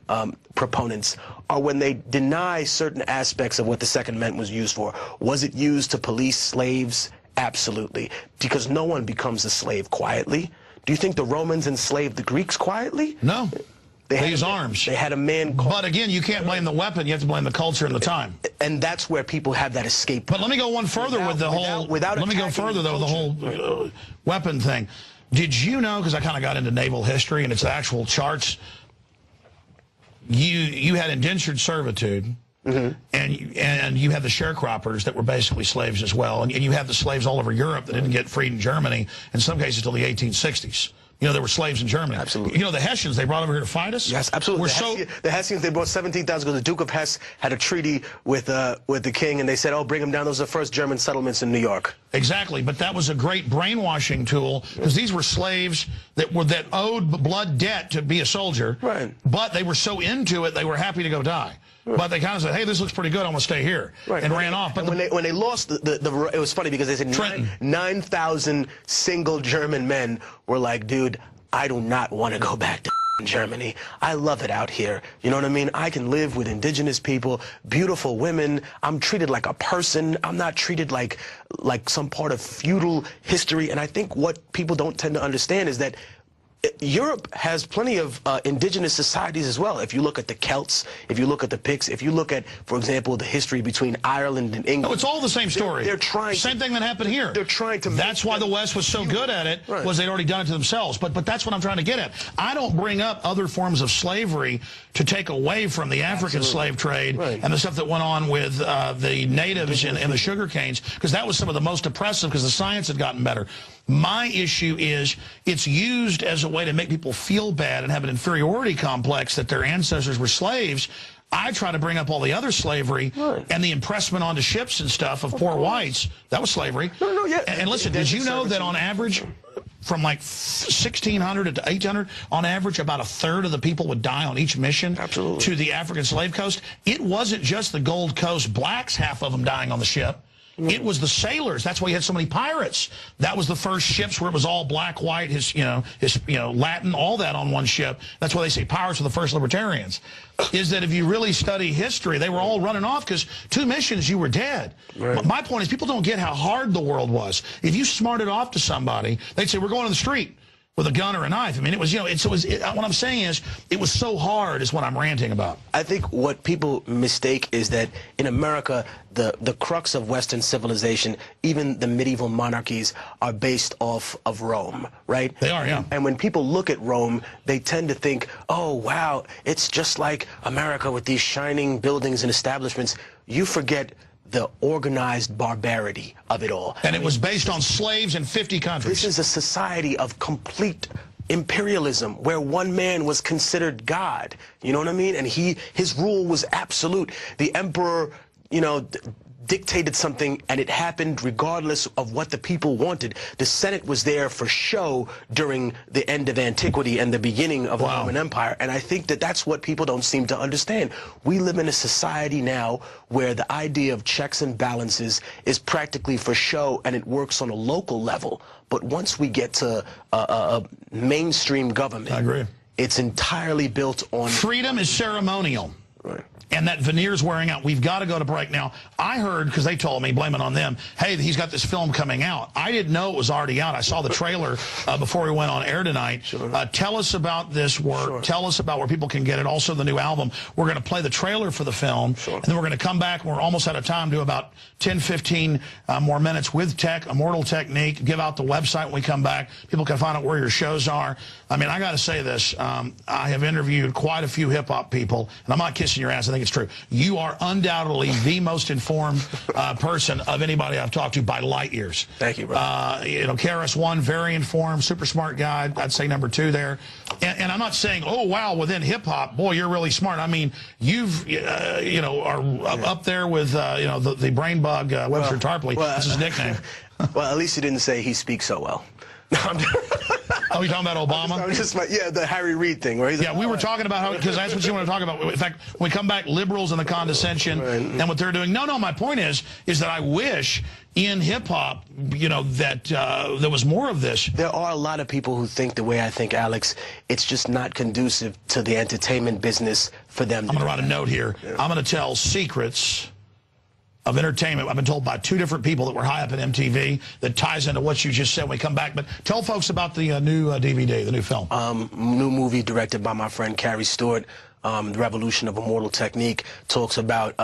proponents are when they deny certain aspects of what the Second Amendment was used for. Was it used to police slaves? Absolutely. Because no one becomes a slave quietly. Do you think the Romans enslaved the Greeks quietly? No. They use arms. They had a man called... But again, you can't blame the weapon. You have to blame the culture and the time. And that's where people have that escape. But let me go one further with the whole... Let me go further, though, the whole weapon thing. Did you know, because I kind of got into naval history and it's actual charts, you had indentured servitude, and you had the sharecroppers that were basically slaves as well, and you had the slaves all over Europe that didn't get freed in Germany, in some cases till the 1860s. You know, there were slaves in Germany. Absolutely. You know, the Hessians, they brought over here to fight us? Yes, absolutely. The Hessians, they brought 17,000 because the Duke of Hesse had a treaty with the king, and they said, oh, bring them down. Those are the first German settlements in New York. Exactly, but that was a great brainwashing tool, because these were slaves that owed blood debt to be a soldier, but they were so into it, they were happy to go die. But they kind of said, hey, this looks pretty good, I'm going to stay here, and ran off. But when they lost, it was funny because they said 9,000 single German men were like, dude, I do not want to go back to Germany. I love it out here. You know what I mean? I can live with indigenous people, beautiful women. I'm treated like a person. I'm not treated like some part of feudal history. And I think what people don't tend to understand is that Europe has plenty of indigenous societies as well. If you look at the Celts, if you look at the Picts, if you look at, for example, the history between Ireland and England. No, it's all the same story. They're trying. Same thing that happened here. They're trying to. That's why the West was so good at it, was they'd already done it to themselves. But that's what I'm trying to get at. I don't bring up other forms of slavery to take away from the African slave trade and the stuff that went on with the natives and the sugar canes, because that was some of the most oppressive, because the science had gotten better. My issue is it's used as a way to make people feel bad and have an inferiority complex that their ancestors were slaves. I try to bring up all the other slavery and the impressment onto ships and stuff of poor whites. That was slavery. And listen, did you know that on average, from like 1600 to 1800, on average, about a third of the people would die on each mission to the African slave coast? It wasn't just the Gold Coast blacks, half of them dying on the ship. It was the sailors. That's why you had so many pirates. That was the first ships where it was all black, white, Latin, all that on one ship. That's why they say pirates were the first libertarians. Is that if you really study history, they were all running off because 2 missions, you were dead. But my point is people don't get how hard the world was. If you smarted off to somebody, they'd say, we're going to the street. with a gun or a knife. I mean, it was, you know, what I'm saying is, it was so hard is what I'm ranting about. I think what people mistake is that in America, the crux of Western civilization, even the medieval monarchies, are based off of Rome, right? They are, yeah. And when people look at Rome, they tend to think, oh, wow, it's just like America with these shining buildings and establishments. You forget the organized barbarity of it all. And it was based on slaves in 50 countries. This is a society of complete imperialism where one man was considered God. You know what I mean? And his rule was absolute. The emperor, you know, dictated something, and it happened regardless of what the people wanted. The Senate was there for show during the end of antiquity and the beginning of the Roman Empire, and I think that that's what people don't seem to understand. We live in a society now where the idea of checks and balances is practically for show, and it works on a local level. But once we get to a mainstream government, I agree. It's entirely built on... Freedom is ceremonial. Right. And that veneer's wearing out. We've got to go to break now. I heard, because they told me, blame it on them, hey, he's got this film coming out. I didn't know it was already out. I saw the trailer before we went on air tonight. Sure. Tell us about this work. Sure. Tell us about where people can get it. Also, the new album. We're going to play the trailer for the film. Sure. And then we're going to come back, and we're almost out of time, do about 10, 15 more minutes with Tech, Immortal Technique. Give out the website when we come back. People can find out where your shows are. I mean, I got to say this. I have interviewed quite a few hip-hop people, and I'm not kissing your ass. I think it's true. You are undoubtedly the most informed person of anybody I've talked to by light years. Thank you, bro. You know, KRS-One, very informed, super smart guy. I'd say number 2 there. And I'm not saying, oh, wow, within hip-hop, boy, you're really smart. I mean, you've, you know, are up there with, you know, the brain bug, Webster Tarpley. That's his nickname. Well, at least he didn't say he speaks so well. Oh, you talking about Obama? Yeah, the Harry Reid thing, right? Yeah, we were talking about how, because that's what you want to talk about. In fact, when we come back, liberals and the condescension and what they're doing. No, my point is that I wish in hip-hop, you know, that there was more of this. There are a lot of people who think the way I think, Alex. It's just not conducive to the entertainment business for them. I'm going to write a note here. Yeah. I'm going to tell secrets of entertainment. I've been told by 2 different people that were high up at MTV that ties into what you just said when we come back. But tell folks about the new DVD, the new film. New movie directed by my friend Carrie Stewart. The Revolution of Immortal Technique talks about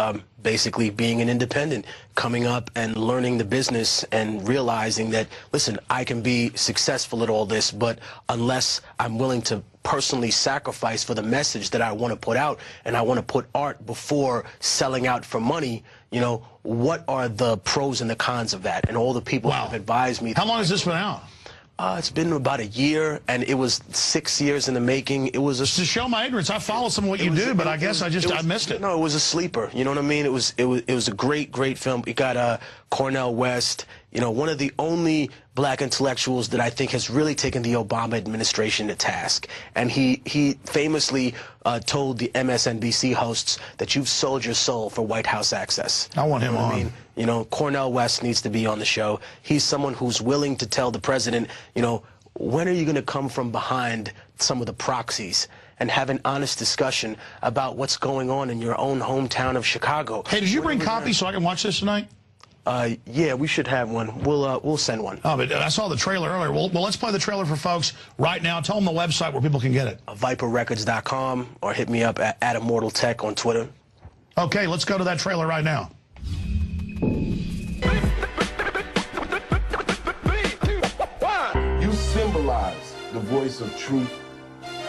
basically being an independent, coming up and learning the business and realizing that, listen, I can be successful at all this, but unless I'm willing to personally sacrifice for the message that I want to put out, and I want to put art before selling out for money, you know, what are the pros and the cons of that? And all the people have advised me. How long has this been out? It's been about a year, and it was 6 years in the making. It was to show my ignorance. I follow some of what you do, but I guess I missed it. No, it was a sleeper. You know what I mean? It was a great film. It got Cornel West, you know, one of the only black intellectuals that I think has really taken the Obama administration to task. And he famously told the MSNBC hosts that you've sold your soul for White House access. I want him on. I mean? You know, Cornel West needs to be on the show. He's someone who's willing to tell the president, you know, when are you going to come from behind some of the proxies and have an honest discussion about what's going on in your own hometown of Chicago? Hey, did you bring copies so I can watch this tonight? Yeah, we should have one. We'll send one. Oh, but I saw the trailer earlier. Well, let's play the trailer for folks right now. Tell them the website where people can get it. ViperRecords.com, or hit me up at Immortal Tech on Twitter. Okay, let's go to that trailer right now. You symbolize the voice of truth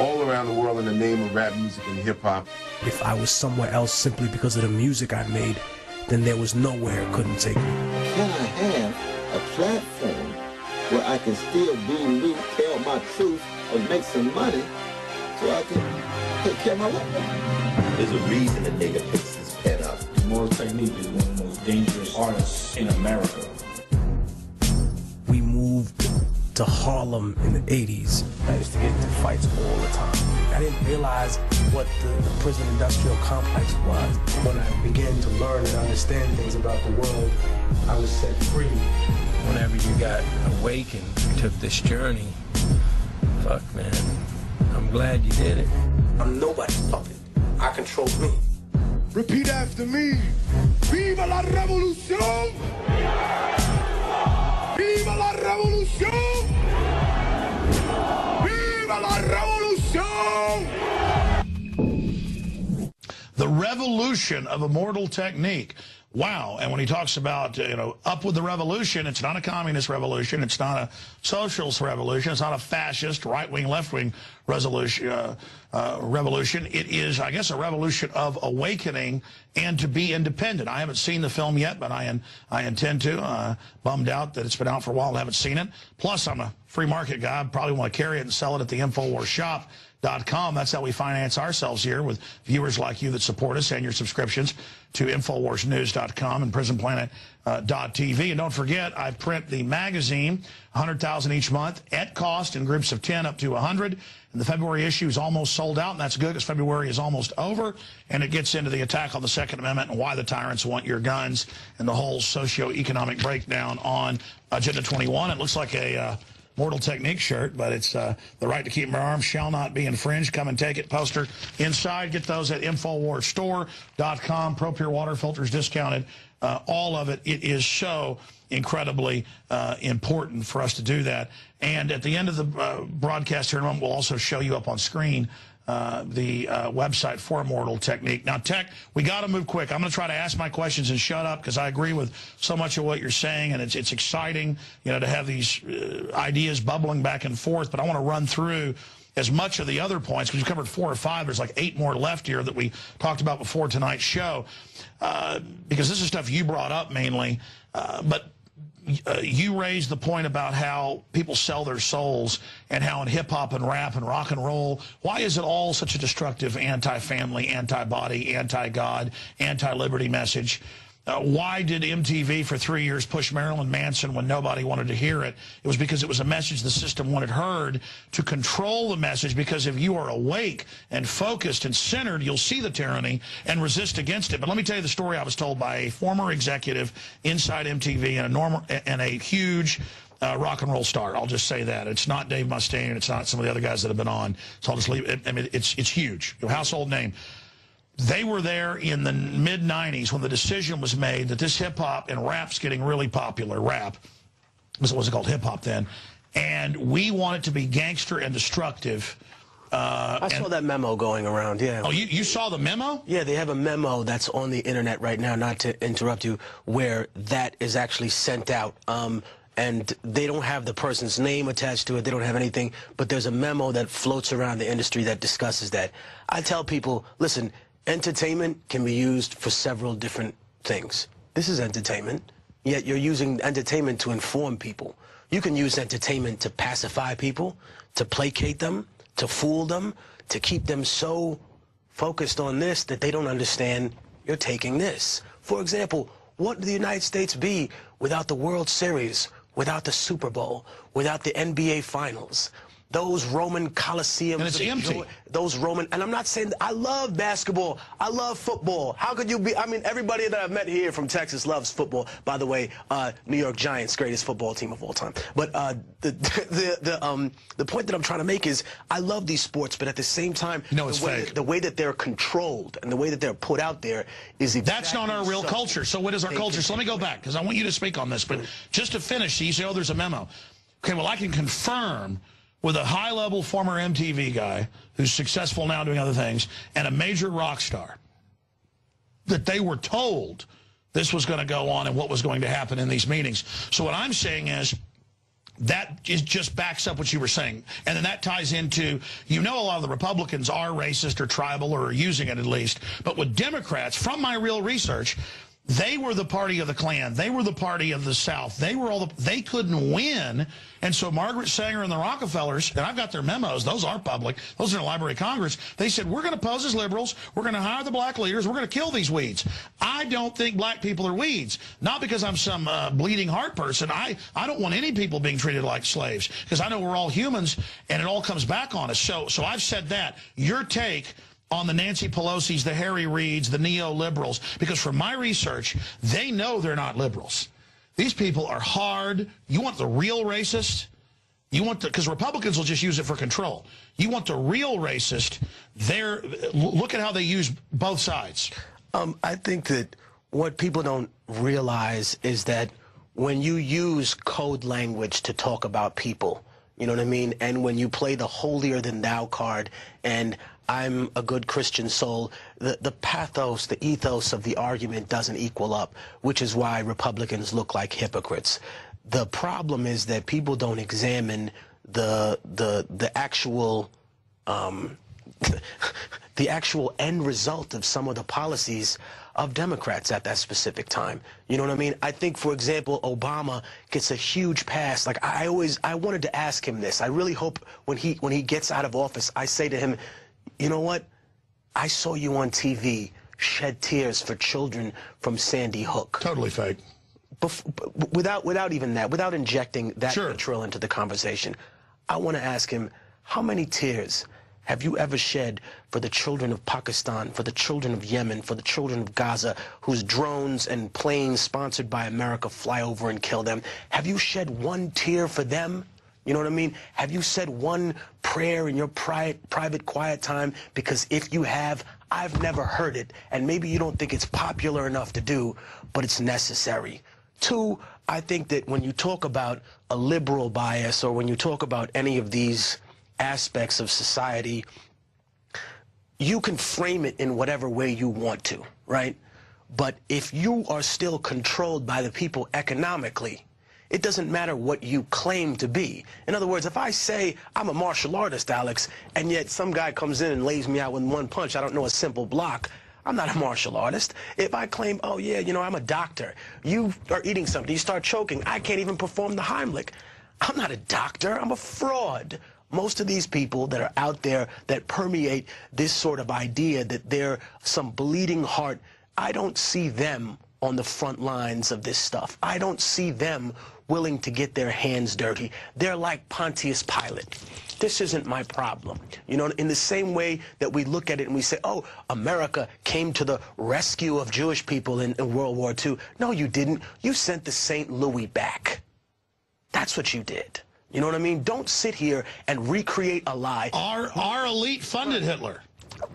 all around the world in the name of rap music and hip-hop. If I was somewhere else simply because of the music I made, then there was nowhere it couldn't take me. Can I have a platform where I can still be me, tell my truth, and make some money so I can take care of my life? There's a reason a nigga picks his pen up. Immortal Technique is one of the most dangerous artists in America. We moved to Harlem in the 80s. I used to get into fights all the time. I didn't realize what the prison industrial complex was. When I began to learn and understand things about the world, I was set free. Whenever you got awakened, took this journey, fuck, man, I'm glad you did it. I'm nobody's puppet. I control me. Repeat after me. Viva la revolución! Viva la revolución! The revolution of Immortal Technique. Wow. And when he talks about, up with the revolution, it's not a communist revolution. It's not a socialist revolution. It's not a fascist, right-wing, left-wing revolution. It is, I guess, a revolution of awakening and to be independent. I haven't seen the film yet, but I intend to. Bummed out that it's been out for a while and haven't seen it. Plus, I'm a free market guy. I probably want to carry it and sell it at the InfoWars shop.com. That's how we finance ourselves here, with viewers like you that support us and your subscriptions to InfoWarsNews.com and PrisonPlanet.tv. And don't forget, I print the magazine, 100,000 each month, at cost in groups of 10 up to 100. And the February issue is almost sold out, and that's good because February is almost over. And it gets into the attack on the Second Amendment and why the tyrants want your guns and the whole socio-economic breakdown on Agenda 21. It looks like a Immortal Technique shirt, but it's the right to keep and bear arms shall not be infringed. Come and take it. Poster inside. Get those at InfoWarsStore.com. Pro Pure water filters discounted. All of it. It is so incredibly important for us to do that. And at the end of the broadcast here in a moment, we'll also show you up on screen the website for Immortal Technique. Now, Tech, we got to move quick. I'm going to try to ask my questions and shut up because I agree with so much of what you're saying, and it's exciting, to have these ideas bubbling back and forth. But I want to run through as much of the other points because we covered 4 or 5. There's like 8 more left here that we talked about before tonight's show because this is stuff you brought up mainly, but you raised the point about how people sell their souls and how in hip-hop and rap and rock and roll, why is it all such a destructive anti-family, anti-body, anti-God, anti-liberty message? Why did MTV for 3 years push Marilyn Manson when nobody wanted to hear it? It was because it was a message the system wanted heard to control the message, because if you are awake and focused and centered, you'll see the tyranny and resist against it. But let me tell you the story I was told by a former executive inside MTV and a huge rock and roll star. I'll just say that. It's not Dave Mustaine. It's not some of the other guys that have been on. So I'll just leave it. I mean, it's huge. A household name. They were there in the mid-'90s when the decision was made that this hip-hop and rap's getting really popular. Rap was it called hip-hop then? And we want it to be gangster and destructive. I saw that memo going around, yeah. Oh, you saw the memo? Yeah, they have a memo that's on the internet right now, not to interrupt you, where that is actually sent out. And they don't have the person's name attached to it. They don't have anything. But there's a memo that floats around the industry that discusses that. I tell people, listen, entertainment can be used for several different things. This is entertainment, yet you're using entertainment to inform people. You can use entertainment to pacify people, to placate them, to fool them, to keep them so focused on this that they don't understand you're taking this. For example, what would the United States be without the World Series, without the Super Bowl, without the NBA Finals? Those Roman Colosseums. And it's empty. Those Roman, and I'm not saying, I love basketball. I love football. How could you be, I mean, everybody that I've met here from Texas loves football. By the way, New York Giants, greatest football team of all time. But the point that I'm trying to make is, I love these sports, but at the same time, the way that they're controlled and the way that they're put out there is exactly that's not our real culture. So what is our culture? So let me go back, because I want you to speak on this. But just to finish, you say, oh, there's a memo. Okay, well, I can confirm with a high-level former MTV guy who's successful now doing other things and a major rock star that they were told this was going to go on and what was going to happen in these meetings. So what I'm saying is that just backs up what you were saying. And then that ties into, a lot of the Republicans are racist or tribal or are using it at least. But with Democrats, from my real research, they were the party of the Klan. They were the party of the South. They were they couldn't win. And so Margaret Sanger and the Rockefellers, and I've got their memos, those are public, those are in the Library of Congress, they said, we're going to pose as liberals, we're going to hire the black leaders, we're going to kill these weeds. I don't think black people are weeds. Not because I'm some bleeding heart person. I don't want any people being treated like slaves, because I know we're all humans, and it all comes back on us. So I've said that. Your take on the Nancy Pelosi's, the Harry Reids, the neoliberals, because from my research, they know they're not liberals. These people are hard. You want the real racist? You want because Republicans will just use it for control. You want the real racist? Look at how they use both sides. I think that what people don't realize is that when you use code language to talk about people, you know what I mean? And when you play the holier than thou card, and I'm a good Christian soul, the pathos, the ethos of the argument doesn't equal up, which is why Republicans look like hypocrites. The problem is that people don't examine the actual the actual end result of some of the policies of Democrats at that specific time. You know what I mean? I think, for example, Obama gets a huge pass. Like, I wanted to ask him this. I really hope when he gets out of office, I say to him, you know what? I saw you on TV shed tears for children from Sandy Hook. Totally fake. Without even that, without injecting that vitriol into the conversation, I want to ask him, how many tears have you ever shed for the children of Pakistan, for the children of Yemen, for the children of Gaza, whose drones and planes sponsored by America fly over and kill them? Have you shed one tear for them? You know what I mean? Have you said one prayer in your private, quiet time? Because if you have, I've never heard it. And maybe you don't think it's popular enough to do, but it's necessary. Two, I think that when you talk about a liberal bias, or when you talk about any of these aspects of society, you can frame it in whatever way you want to, right? But if you are still controlled by the people economically, it doesn't matter what you claim to be. In other words, if I say I'm a martial artist, Alex, and yet some guy comes in and lays me out with one punch, I don't know a simple block, I'm not a martial artist. If I claim, oh yeah, you know, I'm a doctor, you are eating something, you start choking, I can't even perform the Heimlich. I'm not a doctor, I'm a fraud. Most of these people that are out there that permeate this sort of idea that they're some bleeding heart, I don't see them on the front lines of this stuff. I don't see them willing to get their hands dirty. They're like Pontius Pilate. This isn't my problem. You know, in the same way that we look at it and we say, oh, America came to the rescue of Jewish people in World War II. No, you didn't. You sent the St. Louis back. That's what you did. You know what I mean? Don't sit here and recreate a lie. Our elite funded Hitler.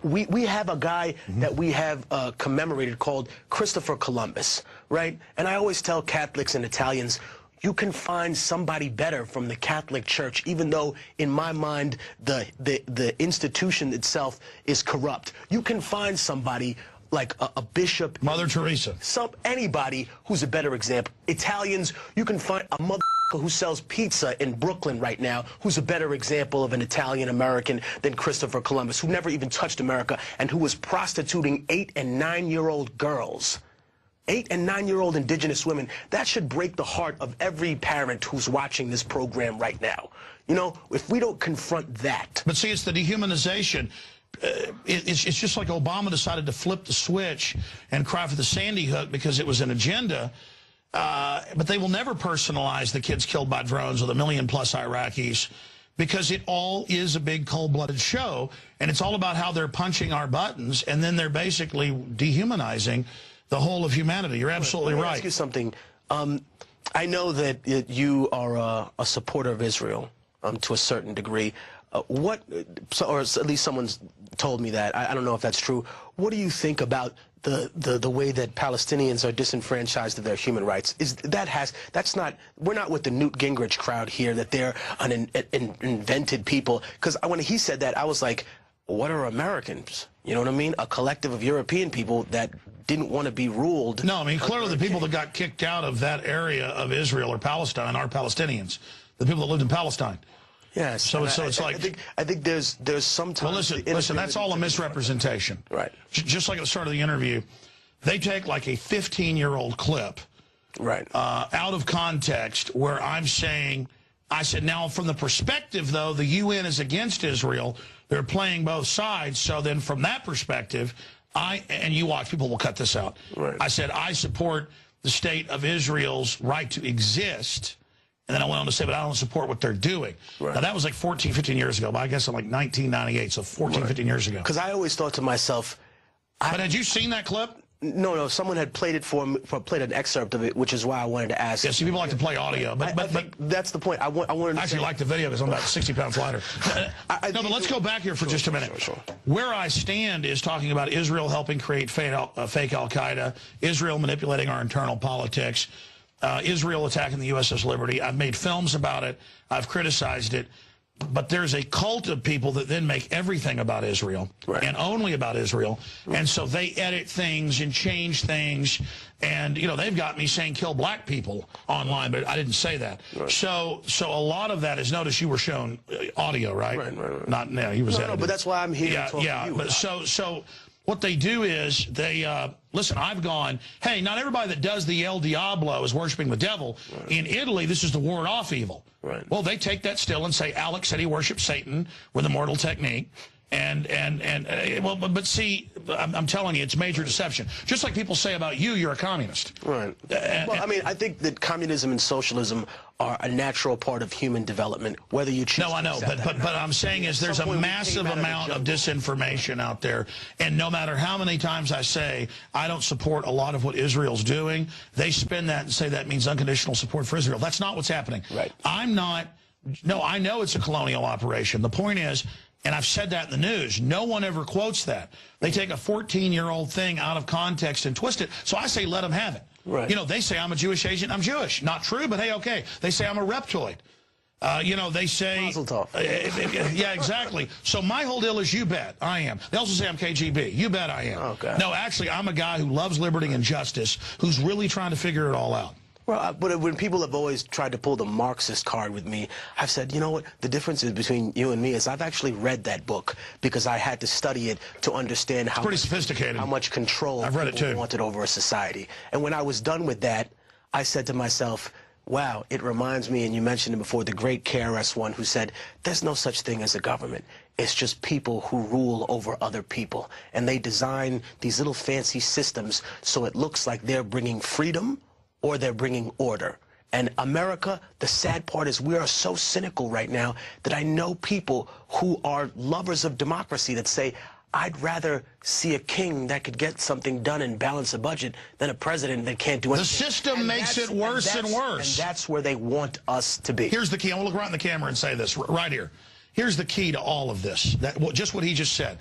We have a guy that we have commemorated called Christopher Columbus, right? And I always tell Catholics and Italians, you can find somebody better from the Catholic Church, even though, in my mind, the institution itself is corrupt. You can find somebody like a bishop, Mother Teresa, anybody who's a better example. Italians, you can find a mother who sells pizza in Brooklyn right now, who's a better example of an Italian American than Christopher Columbus, who never even touched America and who was prostituting 8- and 9-year-old girls. 8- and 9-year-old indigenous women. That should break the heart of every parent who's watching this program right now. You know, if we don't confront that. But see, it's the dehumanization. It's just like Obama decided to flip the switch and cry for the Sandy Hook because it was an agenda. But they will never personalize the kids killed by drones or the 1 million+ Iraqis, because it all is a big cold-blooded show, and it's all about how they're punching our buttons, and then they're basically dehumanizing the whole of humanity. You're absolutely right. Let me ask you something. I know that you are a supporter of Israel to a certain degree. Or at least someone's told me that. I don't know if that's true. What do you think about the way that Palestinians are disenfranchised of their human rights? We're not with the Newt Gingrich crowd here, that they're an invented people. Because when he said that, I was like, what are Americans? You know what I mean? A collective of European people that didn't want to be ruled. No, I mean, clearly the people that got kicked out of that area of Israel or Palestine are Palestinians. The people that lived in Palestine. Yes. So it's like I think there's sometimes. Well, listen. That's all a misrepresentation. Right. Just like at the start of the interview, they take like a 15-year-old clip, right, out of context, where I'm saying, I said, now from the perspective though, the UN is against Israel. They're playing both sides. So then from that perspective, and you watch, people will cut this out. Right. I said, I support the state of Israel's right to exist. And then I went on to say, but I don't support what they're doing. Right. Now, that was like 14, 15 years ago, but I guess in like 1998, so 14, 15 years ago. Because I always thought to myself... But had you seen that clip? No, someone had played it for me, played an excerpt of it, which is why I wanted to ask. Yeah, see, people like to play audio, but that's the point. I wanted to actually like the video because I'm about 60 pounds lighter. No, but let's go back here for just a minute. Sure. Where I stand is talking about Israel helping create fake Al-Qaeda, Israel manipulating our internal politics, Israel attacking the USS Liberty. I've made films about it. I've criticized it. But there's a cult of people that then make everything about Israel and only about Israel. And so they edit things and change things. And, you know, they've got me saying kill black people online, but I didn't say that. So a lot of that is, notice you were shown audio, right? Right. Not now. He was edited. No, but that's why I'm here to talk to you. But so what they do is they, listen, I've gone, hey, not everybody that does the El Diablo is worshiping the devil. In Italy, this is to ward off evil. Well, they take that still and say Alex said he worshipped Satan with Immortal Technique. But see, I'm telling you, it's major deception. Just like people say about you, you're a communist. Well, I mean, I think that communism and socialism are a natural part of human development, whether you choose. No, I know, but I'm saying is there's a massive amount of disinformation out there, and no matter how many times I say I don't support a lot of what Israel's doing, they spin that and say that means unconditional support for Israel. That's not what's happening. I'm not. No, I know it's a colonial operation. The point is, and I've said that in the news, no one ever quotes that. They take a 14-year-old thing out of context and twist it. So I say let them have it. You know, they say I'm a Jewish agent. I'm Jewish. Not true, but hey, okay. They say I'm a reptoid. You know, they say... Mazel tov. Yeah, exactly. So my whole deal is you bet I am. They also say I'm KGB. You bet I am. Okay. No, actually, I'm a guy who loves liberty and justice, who's really trying to figure it all out. Well, but when people have always tried to pull the Marxist card with me, I've said, you know what, the difference is between you and me is I've actually read that book because I had to study it to understand how pretty sophisticated. How much control I've read it too. Wanted over a society. And when I was done with that, I said to myself, wow, it reminds me, and you mentioned it before, the great KRS-One who said, there's no such thing as a government. It's just people who rule over other people. And they design these little fancy systems so it looks like they're bringing freedom or they're bringing order. And America, the sad part is we are so cynical right now that I know people who are lovers of democracy that say, I'd rather see a king that could get something done and balance a budget than a president that can't do anything. The system makes it worse and worse. And that's where they want us to be. Here's the key. I want to look right in the camera and say this right here. Here's the key to all of this, just what he just said.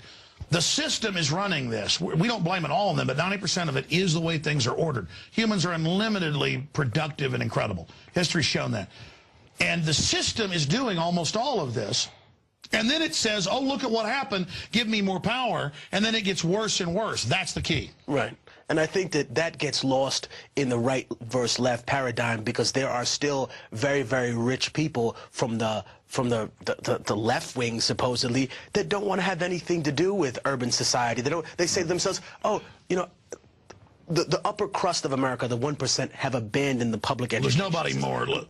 The system is running this. We don't blame it all on them, but 90% of it is the way things are ordered. Humans are unlimitedly productive and incredible. History's shown that. And the system is doing almost all of this. And then it says, oh, look at what happened. Give me more power. And then it gets worse and worse. That's the key. Right. And I think that that gets lost in the right versus left paradigm because there are still very, very rich people from the left wing, supposedly, that don't want to have anything to do with urban society. They say to themselves, oh, you know, the upper crust of America, the 1%, have abandoned the public education system. There's nobody more.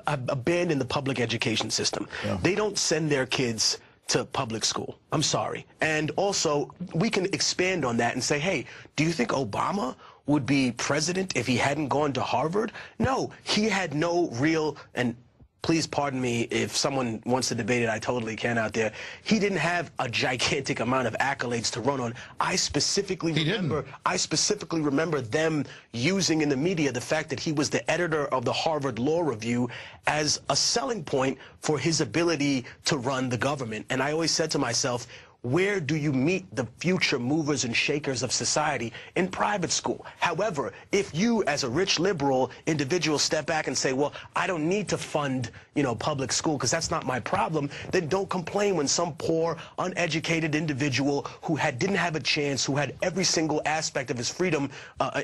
Abandoned the public education system. They don't send their kids to public school. I'm sorry. And also, we can expand on that and say, hey, do you think Obama would be president if he hadn't gone to Harvard? No, he had no real, and please pardon me if someone wants to debate it, I totally can out there. He didn't have a gigantic amount of accolades to run on. I specifically remember them using in the media the fact that he was the editor of the Harvard Law Review as a selling point for his ability to run the government. And I always said to myself, where do you meet the future movers and shakers of society? In private school. However, if you, as a rich liberal individual, step back and say, well, I don't need to fund, you know, public school because that's not my problem, then don't complain when some poor, uneducated individual who didn't have a chance, who had every single aspect of his freedom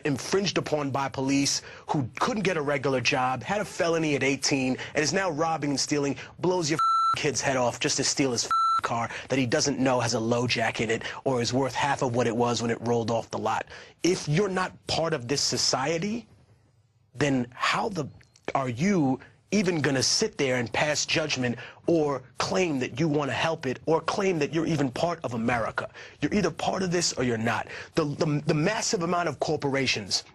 infringed upon by police, who couldn't get a regular job, had a felony at 18, and is now robbing and stealing, blows your kid's head off just to steal his car that he doesn't know has a low jack in it or is worth half of what it was when it rolled off the lot. If you're not part of this society, then how are you even going to sit there and pass judgment or claim that you want to help it or claim that you're even part of America? You're either part of this or you're not. The massive amount of corporations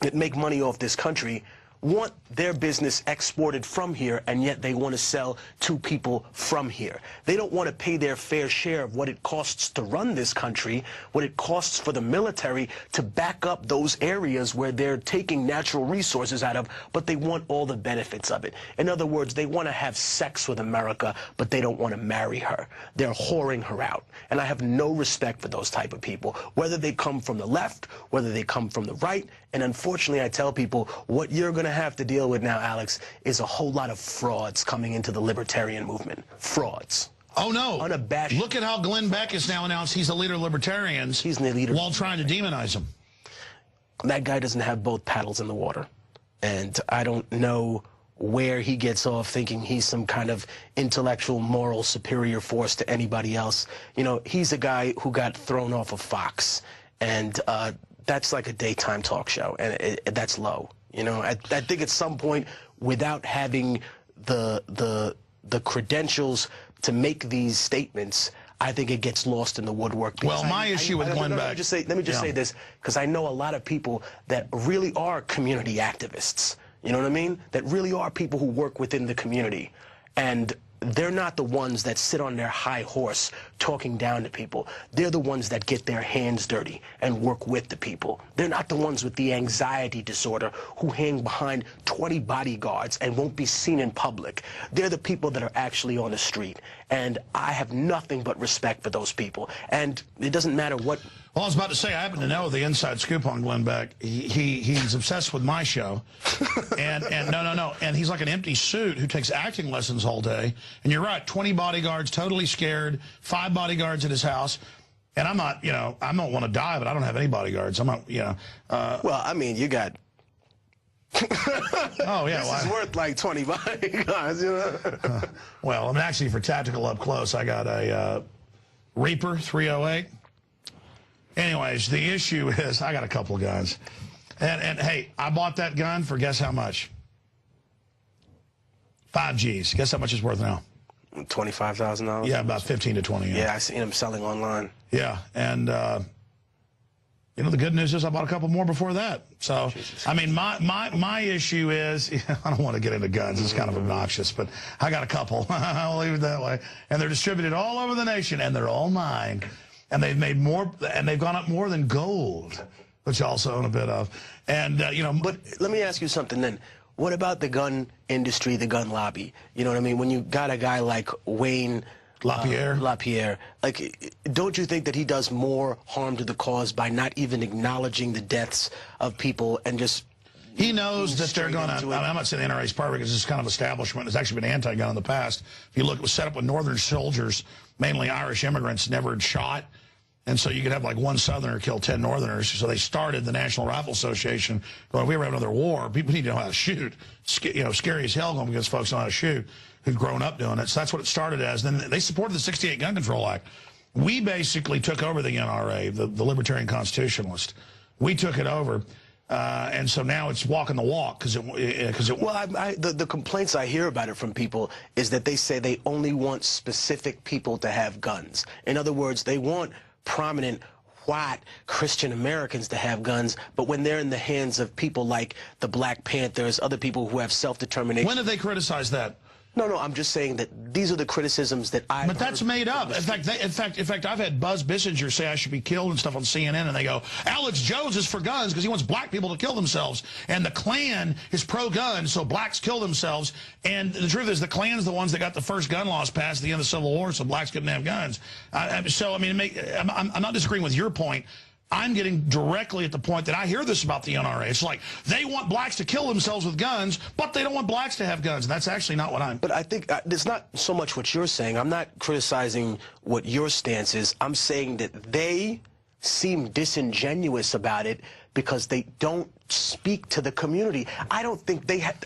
that make money off this country want their business exported from here, and yet they want to sell to people from here. They don't want to pay their fair share of what it costs to run this country, what it costs for the military to back up those areas where they're taking natural resources out of, but they want all the benefits of it. In other words, they want to have sex with America, but they don't want to marry her. They're whoring her out. And I have no respect for those type of people, whether they come from the left, whether they come from the right. And unfortunately, I tell people, what you're going to have to deal with now, Alex, is a whole lot of frauds coming into the libertarian movement. Frauds. Oh, no. Unabashed. Look at how Glenn Beck has now announced he's the leader of libertarians. He's the leader. While trying to demonize him. That guy doesn't have both paddles in the water. And I don't know where he gets off thinking he's some kind of intellectual, moral, superior force to anybody else. You know, he's a guy who got thrown off of Fox. And that's like a daytime talk show. And that's low. You know, I think at some point, without having the credentials to make these statements, I think it gets lost in the woodwork. Well, my issue with Glenn Beck... Let me just say this, because I know a lot of people that really are community activists. You know what I mean? That really are people who work within the community. And they're not the ones that sit on their high horse talking down to people. They're the ones that get their hands dirty and work with the people. They're not the ones with the anxiety disorder who hang behind 20 bodyguards and won't be seen in public. They're the people that are actually on the street. And I have nothing but respect for those people. And it doesn't matter what... Well, I was about to say, I happen to know the inside scoop on Glenn Beck. He's obsessed with my show. And no. And he's like an empty suit who takes acting lessons all day. And you're right, 20 bodyguards, totally scared, 5 bodyguards at his house. And I'm not, you know, I don't want to die, but I don't have any bodyguards. I'm not, you know. Well, I mean, you got... Oh, yeah. This is worth like 20 bodyguards, you know? Well, I mean, actually, for tactical up close, I got a Reaper 308. Anyways, the issue is I got a couple of guns. And hey, I bought that gun for guess how much? 5 G's. Guess how much it's worth now? $25,000? Yeah, about 15 to 20. Yeah, I seen them selling online. Yeah, and you know, the good news is I bought a couple more before that. So, I mean, my issue is, I don't want to get into guns. It's kind of obnoxious, but I got a couple. I'll leave it that way. And they're distributed all over the nation, and they're all mine. And they've made more, and they've gone up more than gold, which I also own a bit of. And, you know. But let me ask you something then. What about the gun industry, the gun lobby? You know what I mean? When you got a guy like Wayne LaPierre, like, don't you think that he does more harm to the cause by not even acknowledging the deaths of people and just... He knows that they're going to... I'm not saying the NRA's part because it's kind of establishment. It's actually been anti-gun in the past. If you look, it was set up with Northern soldiers, mainly Irish immigrants, never had shot. And so you could have like one Southerner kill 10 Northerners. So they started the National Rifle Association. Going, if we ever have another war, people need to know how to shoot. You know, scary as hell going against folks who know how to shoot, who've grown up doing it. So that's what it started as. Then they supported the 68 Gun Control Act. We basically took over the NRA, the Libertarian Constitutionalist. We took it over. And so now it's walking the walk because it. Well, the complaints I hear about it from people is that they say they only want specific people to have guns. In other words, they want prominent white Christian Americans to have guns, but when they're in the hands of people like the Black Panthers, other people who have self-determination. When have they criticized that? No, I'm just saying that these are the criticisms that I've But that's made up. In fact, I've had Buzz Bissinger say I should be killed and stuff on CNN, and they go, Alex Jones is for guns because he wants black people to kill themselves, and the Klan is pro-gun, so blacks kill themselves. And the truth is, the Klan's the ones that got the first gun laws passed at the end of the Civil War, so blacks couldn't have guns. So, I mean, I'm not disagreeing with your point. I'm getting directly at the point that I hear this about the NRA. It's like they want blacks to kill themselves with guns, but they don't want blacks to have guns. And that's actually not what I'm... But I think it's not so much what you're saying. I'm not criticizing what your stance is. I'm saying that they seem disingenuous about it because they don't speak to the community. I don't think they have...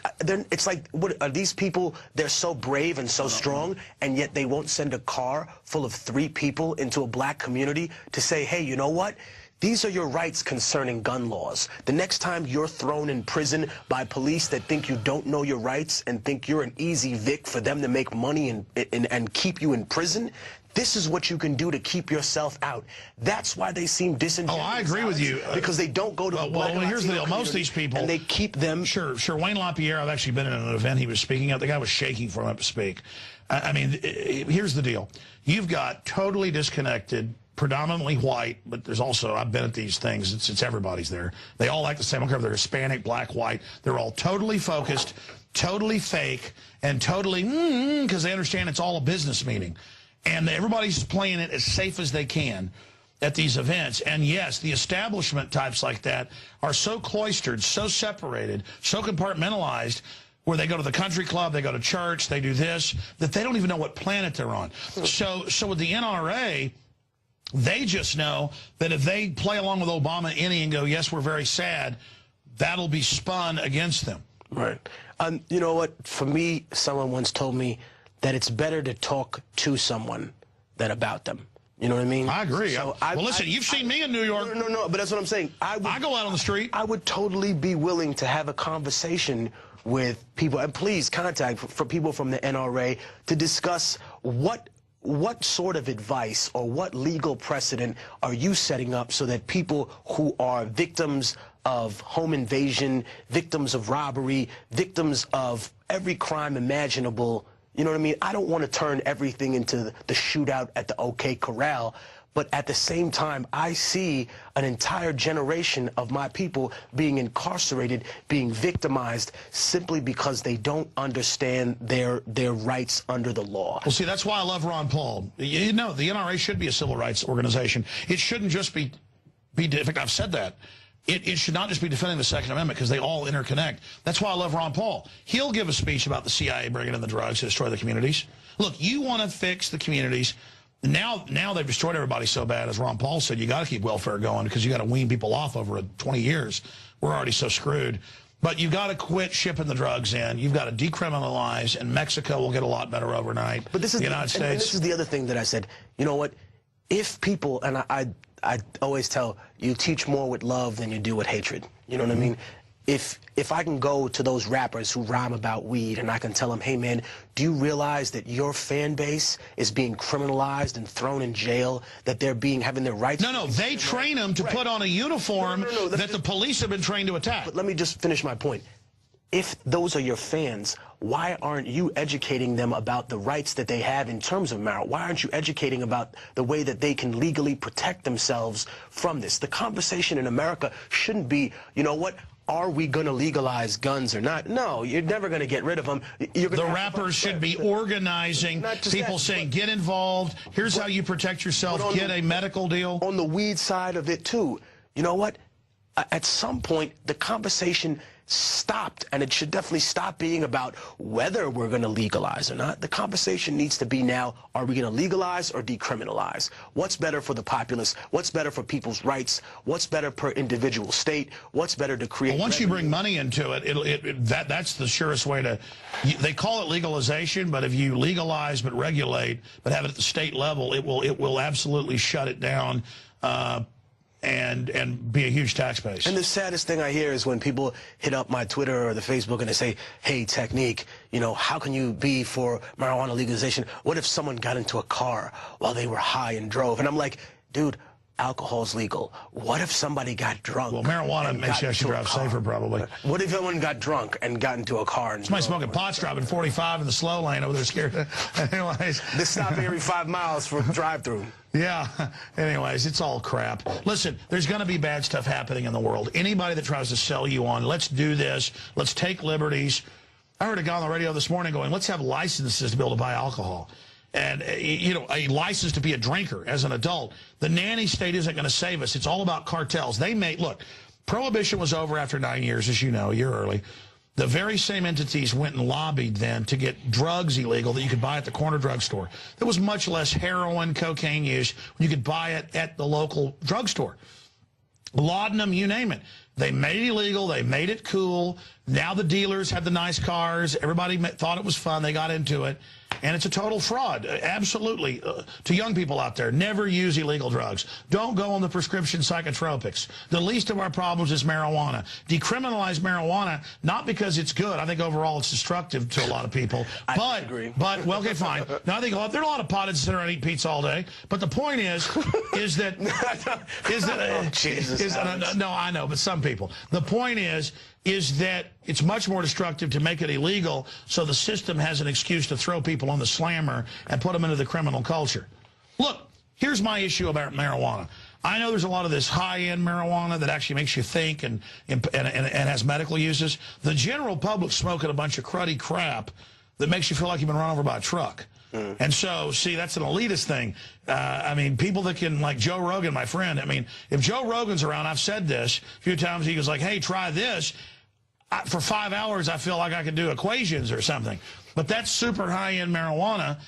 It's like, what are these people? They're so brave and so strong, and yet they won't send a car full of 3 people into a black community to say, hey, you know what? These are your rights concerning gun laws. The next time you're thrown in prison by police that think you don't know your rights and think you're an easy Vic for them to make money and keep you in prison, this is what you can do to keep yourself out. That's why they seem disingenuous. Oh, I agree with you. Because they don't go to the black well, here's the deal. Most of these people... And they keep them... Sure. Wayne LaPierre, I've actually been in an event he was speaking at. The guy was shaking for him to speak. I mean, here's the deal. You've got totally disconnected, predominantly white, but there's also, I've been at these things, it's everybody's there. They all like the same. I don't care if they're Hispanic, black, white. They're all totally focused, totally fake, and totally, because they understand it's all a business meeting. And everybody's playing it as safe as they can. at these events. And yes, the establishment types like that are so cloistered, so separated, so compartmentalized, where they go to the country club, they go to church, they do this, that they don't even know what planet they're on. So with the NRA, they just know that if they play along with Obama and go, yes, we're very sad, that'll be spun against them. Right. You know what? For me, someone once told me that it's better to talk to someone than about them. You know what I mean? I agree. So well, listen, you've seen me in New York. No, but that's what I'm saying. I go out on the street. I would totally be willing to have a conversation with people, and please contact for people from the NRA to discuss what sort of advice or what legal precedent are you setting up so that people who are victims of home invasion, victims of robbery, victims of every crime imaginable, you know what I mean? I don't want to turn everything into the shootout at the OK Corral, but at the same time, I see an entire generation of my people being incarcerated, being victimized, simply because they don't understand their rights under the law. Well, see, that's why I love Ron Paul. You know, the NRA should be a civil rights organization. It shouldn't just be in fact, I've said that. It should not just be defending the Second Amendment, because they all interconnect. That's why I love Ron Paul. He'll give a speech about the CIA bringing in the drugs to destroy the communities. Look, you want to fix the communities. Now they've destroyed everybody so bad, as Ron Paul said, you got to keep welfare going because you got to wean people off over 20 years. We're already so screwed. But you've got to quit shipping the drugs in. You've got to decriminalize, and Mexico will get a lot better overnight. But this is the United States. And this is the other thing that I said. You know what? If people, and I always tell you, teach more with love than you do with hatred. You know what I mean? If I can go to those rappers who rhyme about weed and I can tell them, hey man, do you realize that your fan base is being criminalized and thrown in jail, that they're having their rights? No, they train them to put on a uniform that the police have been trained to attack. But let me just finish my point. If those are your fans, why aren't you educating them about the rights that they have in terms of marijuana? Why aren't you educating about the way that they can legally protect themselves from this? The conversation in America shouldn't be, you know what, are we going to legalize guns or not? No, you're never going to get rid of them. The rappers should be organizing people saying, get involved. Here's how you protect yourself. Get a medical deal. On the weed side of it, too. You know what? At some point, the conversation stopped, and it should definitely stop being about whether we're going to legalize or not. The conversation needs to be now, are we going to legalize or decriminalize? What's better for the populace? What's better for people's rights? What's better per individual state? What's better to create? Well, once you bring money into it, that's the surest way to, they call it legalization, but if you legalize but regulate, but have it at the state level, it will absolutely shut it down. And be a huge tax base. And the saddest thing I hear is when people hit up my Twitter or the Facebook and they say, hey, Technique, you know, how can you be for marijuana legalization? What if someone got into a car while they were high and drove? And I'm like, dude, alcohol's legal. What if somebody got drunk? Well, marijuana makes you actually drive safer, probably. What if someone got drunk and got into a car? And somebody smoking pot's driving 45 in the slow lane over there scared. Anyways. They're stopping every 5 miles for a drive-through. Yeah. Anyways, it's all crap. Listen, there's going to be bad stuff happening in the world. Anybody that tries to sell you on, let's do this, let's take liberties. I heard a guy on the radio this morning going, let's have licenses to be able to buy alcohol. And, you know, a license to be a drinker as an adult. The nanny state isn't going to save us. It's all about cartels. Look, Prohibition was over after 9 years, as you know, a year early. The very same entities went and lobbied then to get drugs illegal that you could buy at the corner drugstore. There was much less heroin, cocaine use when you could buy it at the local drugstore. Laudanum, you name it. They made it illegal. They made it cool. Now the dealers have the nice cars. Everybody thought it was fun. They got into it. And it's a total fraud. Absolutely. To young people out there, never use illegal drugs. Don't go on the prescription psychotropics. The least of our problems is marijuana. Decriminalize marijuana, not because it's good. I think overall it's destructive to a lot of people. I agree. But, well, okay, fine. Now, I think there are a lot of potheads that sit around and eat pizza all day. But the point is that... No, I know, but some people. The point is that it's much more destructive to make it illegal so the system has an excuse to throw people on the slammer and put them into the criminal culture. Look, here's my issue about marijuana. I know there's a lot of this high-end marijuana that actually makes you think and has medical uses. The general public smoking a bunch of cruddy crap that makes you feel like you've been run over by a truck. And so, see, that's an elitist thing. I mean, people that can, like Joe Rogan, my friend, I mean, if Joe Rogan's around, I've said this a few times, he goes like, hey, try this. For 5 hours, I feel like I could do equations or something. But that's super high-end marijuana,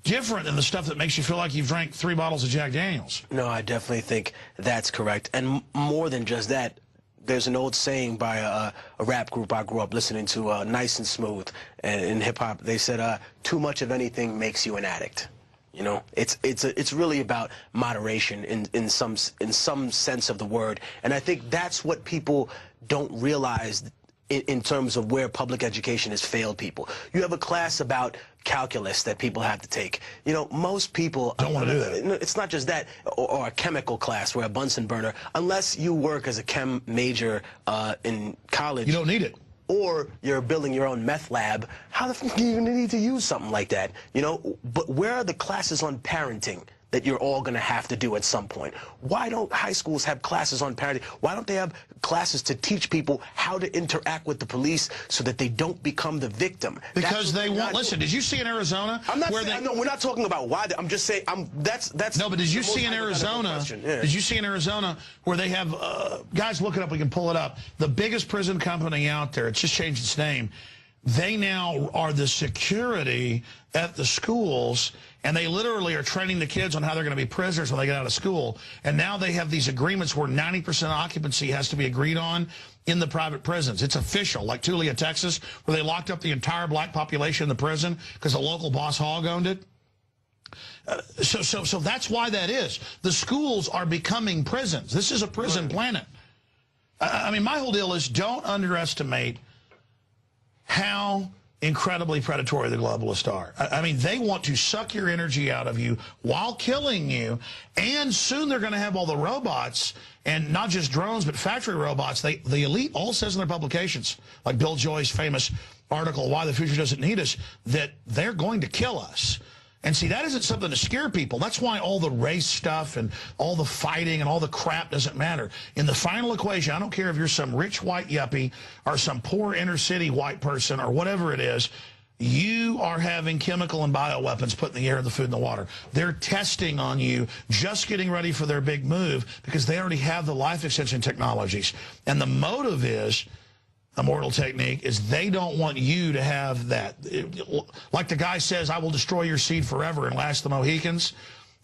different than the stuff that makes you feel like you've drank 3 bottles of Jack Daniels. No, I definitely think that's correct. And more than just that, there's an old saying by a rap group I grew up listening to, Nice and Smooth, and in hip-hop. They said, too much of anything makes you an addict. You know, it's really about moderation in some sense of the word. And I think that's what people don't realize in terms of where public education has failed people. You have a class about calculus that people have to take. You know, most people don't want to do that. It's not just that, or a chemical class where a Bunsen burner, unless you work as a chem major in college. You don't need it. Or you're building your own meth lab. How the fuck do you even need to use something like that? You know, but where are the classes on parenting that you're all going to have to do at some point? Why don't high schools have classes on parenting? Why don't they have classes to teach people how to interact with the police so that they don't become the victim? Because they won't. Listen, did you see in Arizona? I'm not saying, no, we're not talking about why. I'm just saying, that's. No, but did you see in Arizona? Yeah. Did you see in Arizona where they have, guys, look it up, we can pull it up. The biggest prison company out there, it's just changed its name. They now are the security at the schools, and they literally are training the kids on how they're going to be prisoners when they get out of school. And now they have these agreements where 90% occupancy has to be agreed on in the private prisons. It's official, like Tulia, Texas, where they locked up the entire black population in the prison because the local boss hog owned it. So that's why that is. The schools are becoming prisons. This is a prison planet. I mean, my whole deal is don't underestimate how incredibly predatory the globalists are. I mean, they want to suck your energy out of you while killing you, and soon they're going to have all the robots, and not just drones, but factory robots. The elite all says in their publications, like Bill Joy's famous article, Why the Future Doesn't Need Us, that they're going to kill us. And see, that isn't something to scare people. That's why all the race stuff and all the fighting and all the crap doesn't matter. In the final equation, I don't care if you're some rich white yuppie or some poor inner city white person or whatever it is, you are having chemical and bioweapons put in the air, the food, and the water. They're testing on you, just getting ready for their big move because they already have the life extension technologies. And the motive is, Immortal Technique, is they don't want you to have that. Like the guy says, I will destroy your seed forever and last the Mohicans.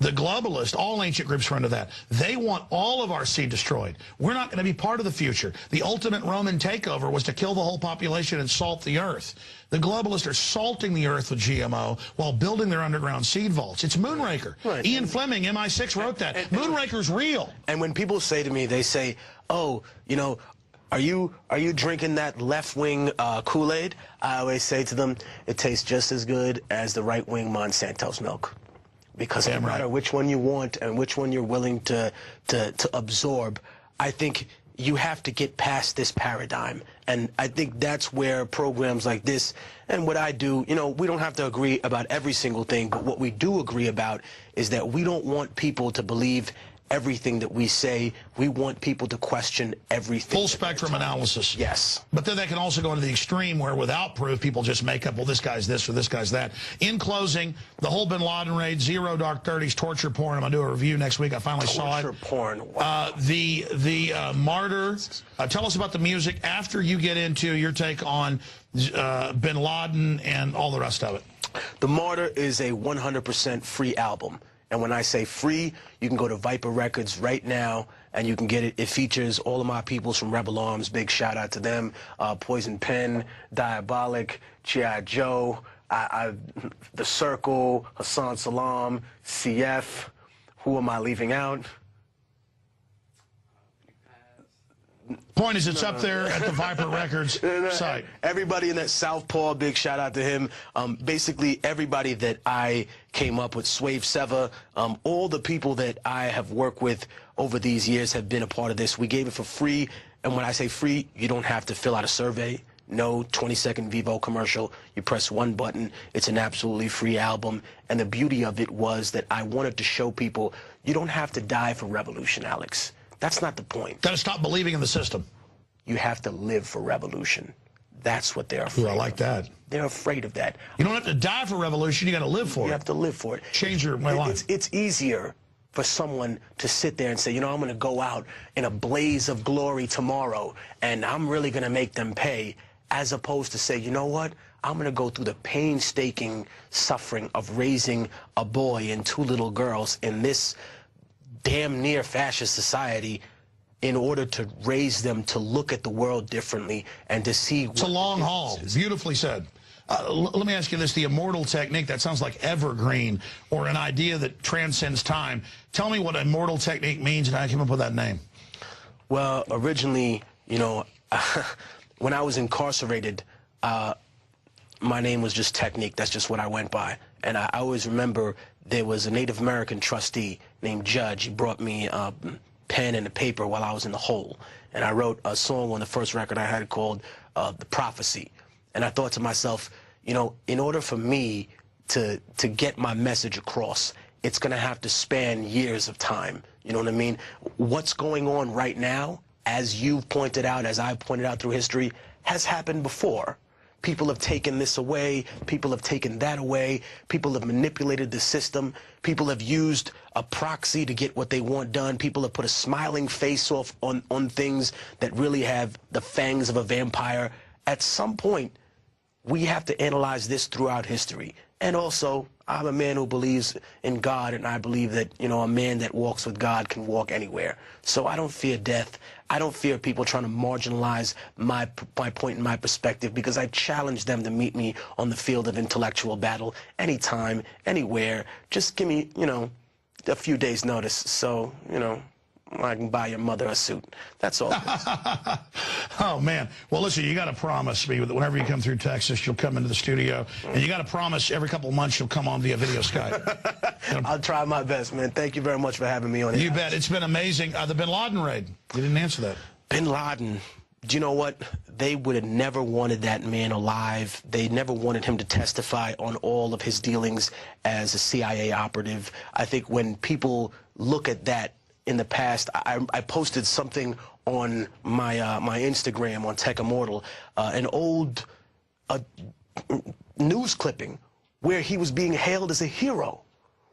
The globalists, all ancient groups are into that. They want all of our seed destroyed. We're not going to be part of the future. The ultimate Roman takeover was to kill the whole population and salt the earth. The globalists are salting the earth with GMO while building their underground seed vaults. It's Moonraker. Right. Ian Fleming, MI6, wrote that. Moonraker's real. And when people say to me, they say, oh, you know, are you drinking that left-wing Kool-Aid? I always say to them, it tastes just as good as the right-wing Monsanto's milk. Because no matter which one you want and which one you're willing to absorb, I think you have to get past this paradigm. And I think that's where programs like this and what I do, you know, we don't have to agree about every single thing, but what we do agree about is that we don't want people to believe everything that we say. We want people to question everything. Full spectrum analysis. Yes. But then they can also go into the extreme where without proof, people just make up, well, this guy's this or this guy's that. In closing, the whole Bin Laden raid, Zero Dark 30s, torture porn. I'm going to do a review next week. I finally saw it. Torture porn. Wow. The Martyr. Tell us about the music after you get into your take on Bin Laden and all the rest of it. The Martyr is a 100% free album. And when I say free, you can go to Viper Records right now, and you can get it. It features all of my peoples from Rebel Arms. Big shout out to them. Poison Pen, Diabolic, G.I. Joe, The Circle, Hassan Salam, CF. Who am I leaving out? Point is, it's up there at the Viper Records site. Everybody in that Southpaw, big shout out to him. Basically, everybody that I came up with, Swave Seva, all the people that I have worked with over these years have been a part of this. We gave it for free, and when I say free, you don't have to fill out a survey. No 20-second Vivo commercial. You press one button. It's an absolutely free album. And the beauty of it was that I wanted to show people you don't have to die for revolution, Alex. That's not the point. Got to stop believing in the system. You have to live for revolution. That's what they're afraid Ooh, I like that. They're afraid of that. You don't have to die for revolution. You got to live for it. You have to live for it. Change your life. It's easier for someone to sit there and say, you know, I'm going to go out in a blaze of glory tomorrow, and I'm really going to make them pay, as opposed to say, you know what? I'm going to go through the painstaking suffering of raising a boy and 2 little girls in this damn near fascist society in order to raise them to look at the world differently and to see. It's a long haul. Beautifully said. Let me ask you this, the Immortal Technique, that sounds like evergreen or an idea that transcends time. Tell me what Immortal Technique means and how you came up with that name. Well, originally, you know, when I was incarcerated, my name was just Technique. That's just what I went by. And I always remember there was a Native American trustee named Judge. He brought me a pen and a paper while I was in the hole. And I wrote a song on the first record I had called The Prophecy. And I thought to myself, you know, in order for me to get my message across, it's going to have to span years of time. You know what I mean? What's going on right now, as you've pointed out, as I've pointed out through history, has happened before. People have taken this away. People have taken that away. People have manipulated the system. People have used a proxy to get what they want done. People have put a smiling face off on things that really have the fangs of a vampire. At some point, we have to analyze this throughout history. And also, I'm a man who believes in God, and I believe that, you know, a man that walks with God can walk anywhere. So I don't fear death. I don't fear people trying to marginalize my point and my perspective, because I challenge them to meet me on the field of intellectual battle anytime, anywhere. Just give me, you know, a few days' notice so, you know, I can buy your mother a suit. That's all. Oh, man. Well, listen, you got to promise me that whenever you come through Texas, you'll come into the studio, and you got to promise every couple of months you'll come on via video Skype. I'll try my best, man. Thank you very much for having me on here. You bet. It's been amazing. The Bin Laden raid. You didn't answer that. Bin Laden. Do you know what? They would have never wanted that man alive. They never wanted him to testify on all of his dealings as a CIA operative. I think when people look at that, in the past, I posted something on my my Instagram on Tech Immortal, an old news clipping where he was being hailed as a hero,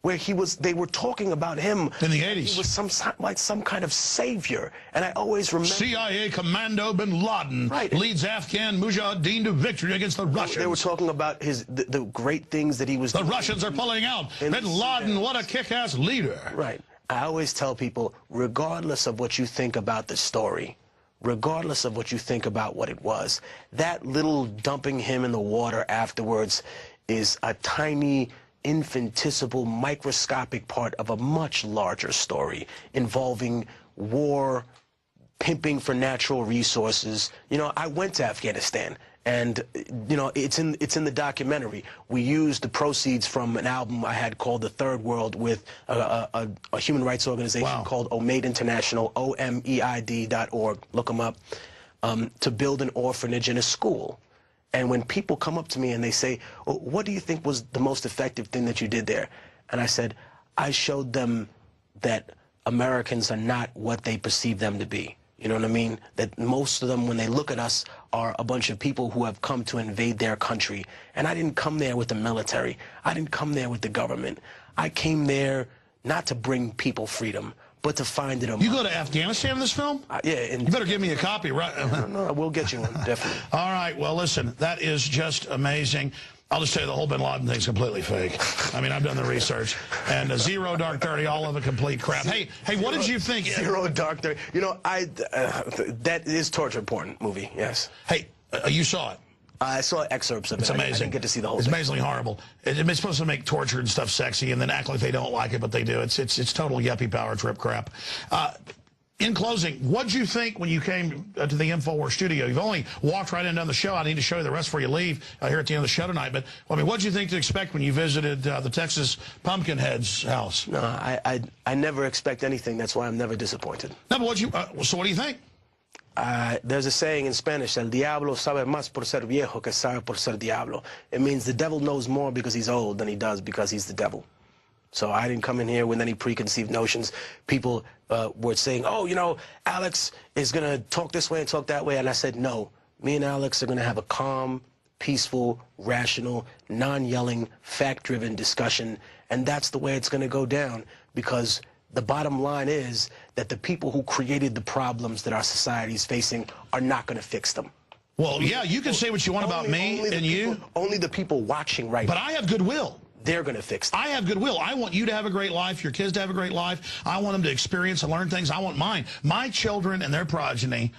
where they were talking about him in the 80s. He was some kind of savior, and I always remember CIA Commando Bin Laden leads Afghan Mujahideen to victory against the Russians. They were talking about the great things that he was doing. The Russians are pulling out. Bin Laden, what a kick-ass leader. Right. I always tell people, regardless of what you think about the story, regardless of what you think about what it was, that little dumping him in the water afterwards is a tiny, infinitesimal, microscopic part of a much larger story involving war, pimping for natural resources. You know, I went to Afghanistan. And, you know, it's in the documentary. We used the proceeds from an album I had called The Third World with a human rights organization called OMEID International, OMEID.org, look them up, to build an orphanage and a school. And when people come up to me and they say, oh, what do you think was the most effective thing that you did there? And I said, I showed them that Americans are not what they perceive them to be. You know what I mean? That most of them, when they look at us, are a bunch of people who have come to invade their country. And I didn't come there with the military. I didn't come there with the government. I came there not to bring people freedom, but to find it. You go to Afghanistan in this film? Yeah. And you better give me a copy, right? No, we'll get you one, definitely. All right. Well, listen, that is just amazing. I'll just tell you, the whole Bin Laden thing's completely fake. I mean, I've done the research. And Zero Dark 30, all of it complete crap. Hey, what did you think? Zero Dark 30. You know, that is torture porn movie, yes. Hey, you saw it. I saw excerpts of it. It's amazing. I didn't get to see the whole thing. It's amazingly horrible. It's supposed to make torture and stuff sexy and then act like they don't like it, but they do. It's total yuppie power trip crap. In closing, what'd you think when you came to the InfoWars studio? You've only walked right in on the show. I need to show you the rest before you leave here at the end of the show tonight. But, I mean, what'd you think to expect when you visited the Texas Pumpkinhead's house? No, I never expect anything. That's why I'm never disappointed. No, but so what do you think? There's a saying in Spanish, el diablo sabe más por ser viejo que sabe por ser diablo. It means the devil knows more because he's old than he does because he's the devil. So I didn't come in here with any preconceived notions. People were saying, oh, you know, Alex is going to talk this way and talk that way. And I said, no, Me and Alex are going to have a calm, peaceful, rational, non-yelling, fact-driven discussion, and that's the way it's going to go down, because the bottom line is that the people who created the problems that our society is facing are not going to fix them. Well, yeah, you can say what you want about me and you. Only the people watching right now. But I have goodwill. They're going to fix them. I have goodwill. I want you to have a great life, your kids to have a great life. I want them to experience and learn things. I want my children and their progeny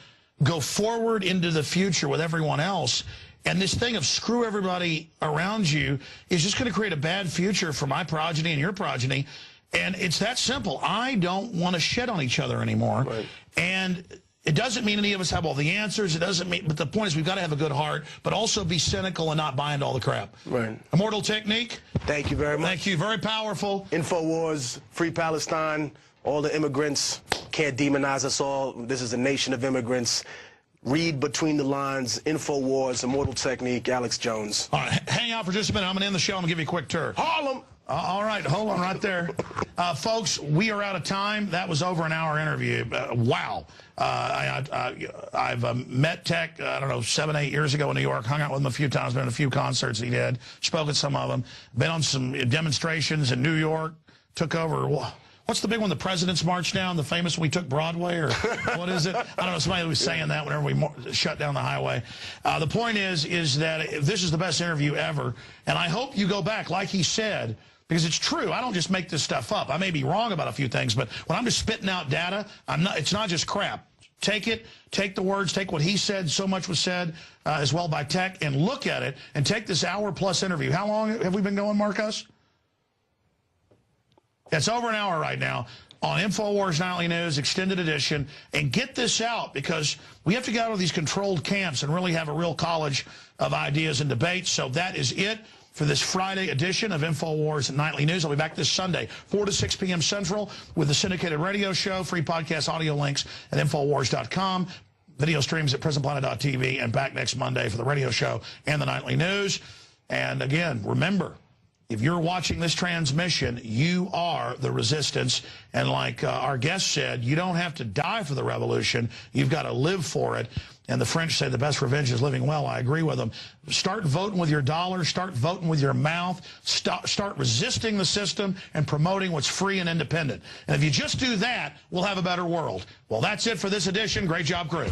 go forward into the future with everyone else. And this thing of screw everybody around you is just going to create a bad future for my progeny and your progeny. And it's that simple. I don't want to shit on each other anymore. Right. And it doesn't mean any of us have all the answers. It doesn't mean, but the point is we've got to have a good heart, but also be cynical and not buy into all the crap. Right. Immortal Technique. Thank you very much. Thank you. Very powerful. InfoWars, Free Palestine, all the immigrants. Can't demonize us all. This is a nation of immigrants. Read between the lines. InfoWars, Immortal Technique, Alex Jones. All right, hang out for just a minute. I'm going to end the show. I'm going to give you a quick tour. Harlem! All right, hold on right there. Folks, we are out of time. That was over an hour interview. Wow. I've met Tech, I don't know, 7, 8 years ago in New York, hung out with him a few times, been at a few concerts he did, spoke at some of them, been on some demonstrations in New York, took over. What's the big one? The President's March down, the famous one we took Broadway, or what is it? I don't know. Somebody was saying that whenever we shut down the highway. The point is that this is the best interview ever, and I hope you go back, like he said, because it's true. I don't just make this stuff up. I may be wrong about a few things, but when I'm just spitting out data, it's not just crap. Take it, take the words, take what he said, so much was said as well by Tech, and look at it, and take this hour-plus interview. How long have we been going, Marcos? It's over an hour right now on InfoWars Nightly News, Extended Edition, and get this out, because we have to get out of these controlled camps and really have a real college of ideas and debates. So that is it for this Friday edition of InfoWars Nightly News. I'll be back this Sunday, 4 to 6 p.m. Central, with the syndicated radio show, free podcast audio links at Infowars.com, video streams at PrisonPlanet.tv, and back next Monday for the radio show and the Nightly News. And again, remember, if you're watching this transmission, you are the resistance. And like our guest said, you don't have to die for the revolution. You've got to live for it. And the French say the best revenge is living well. I agree with them. Start voting with your dollar. Start voting with your mouth. Start resisting the system and promoting what's free and independent. And if you just do that, we'll have a better world. Well, that's it for this edition. Great job, crew.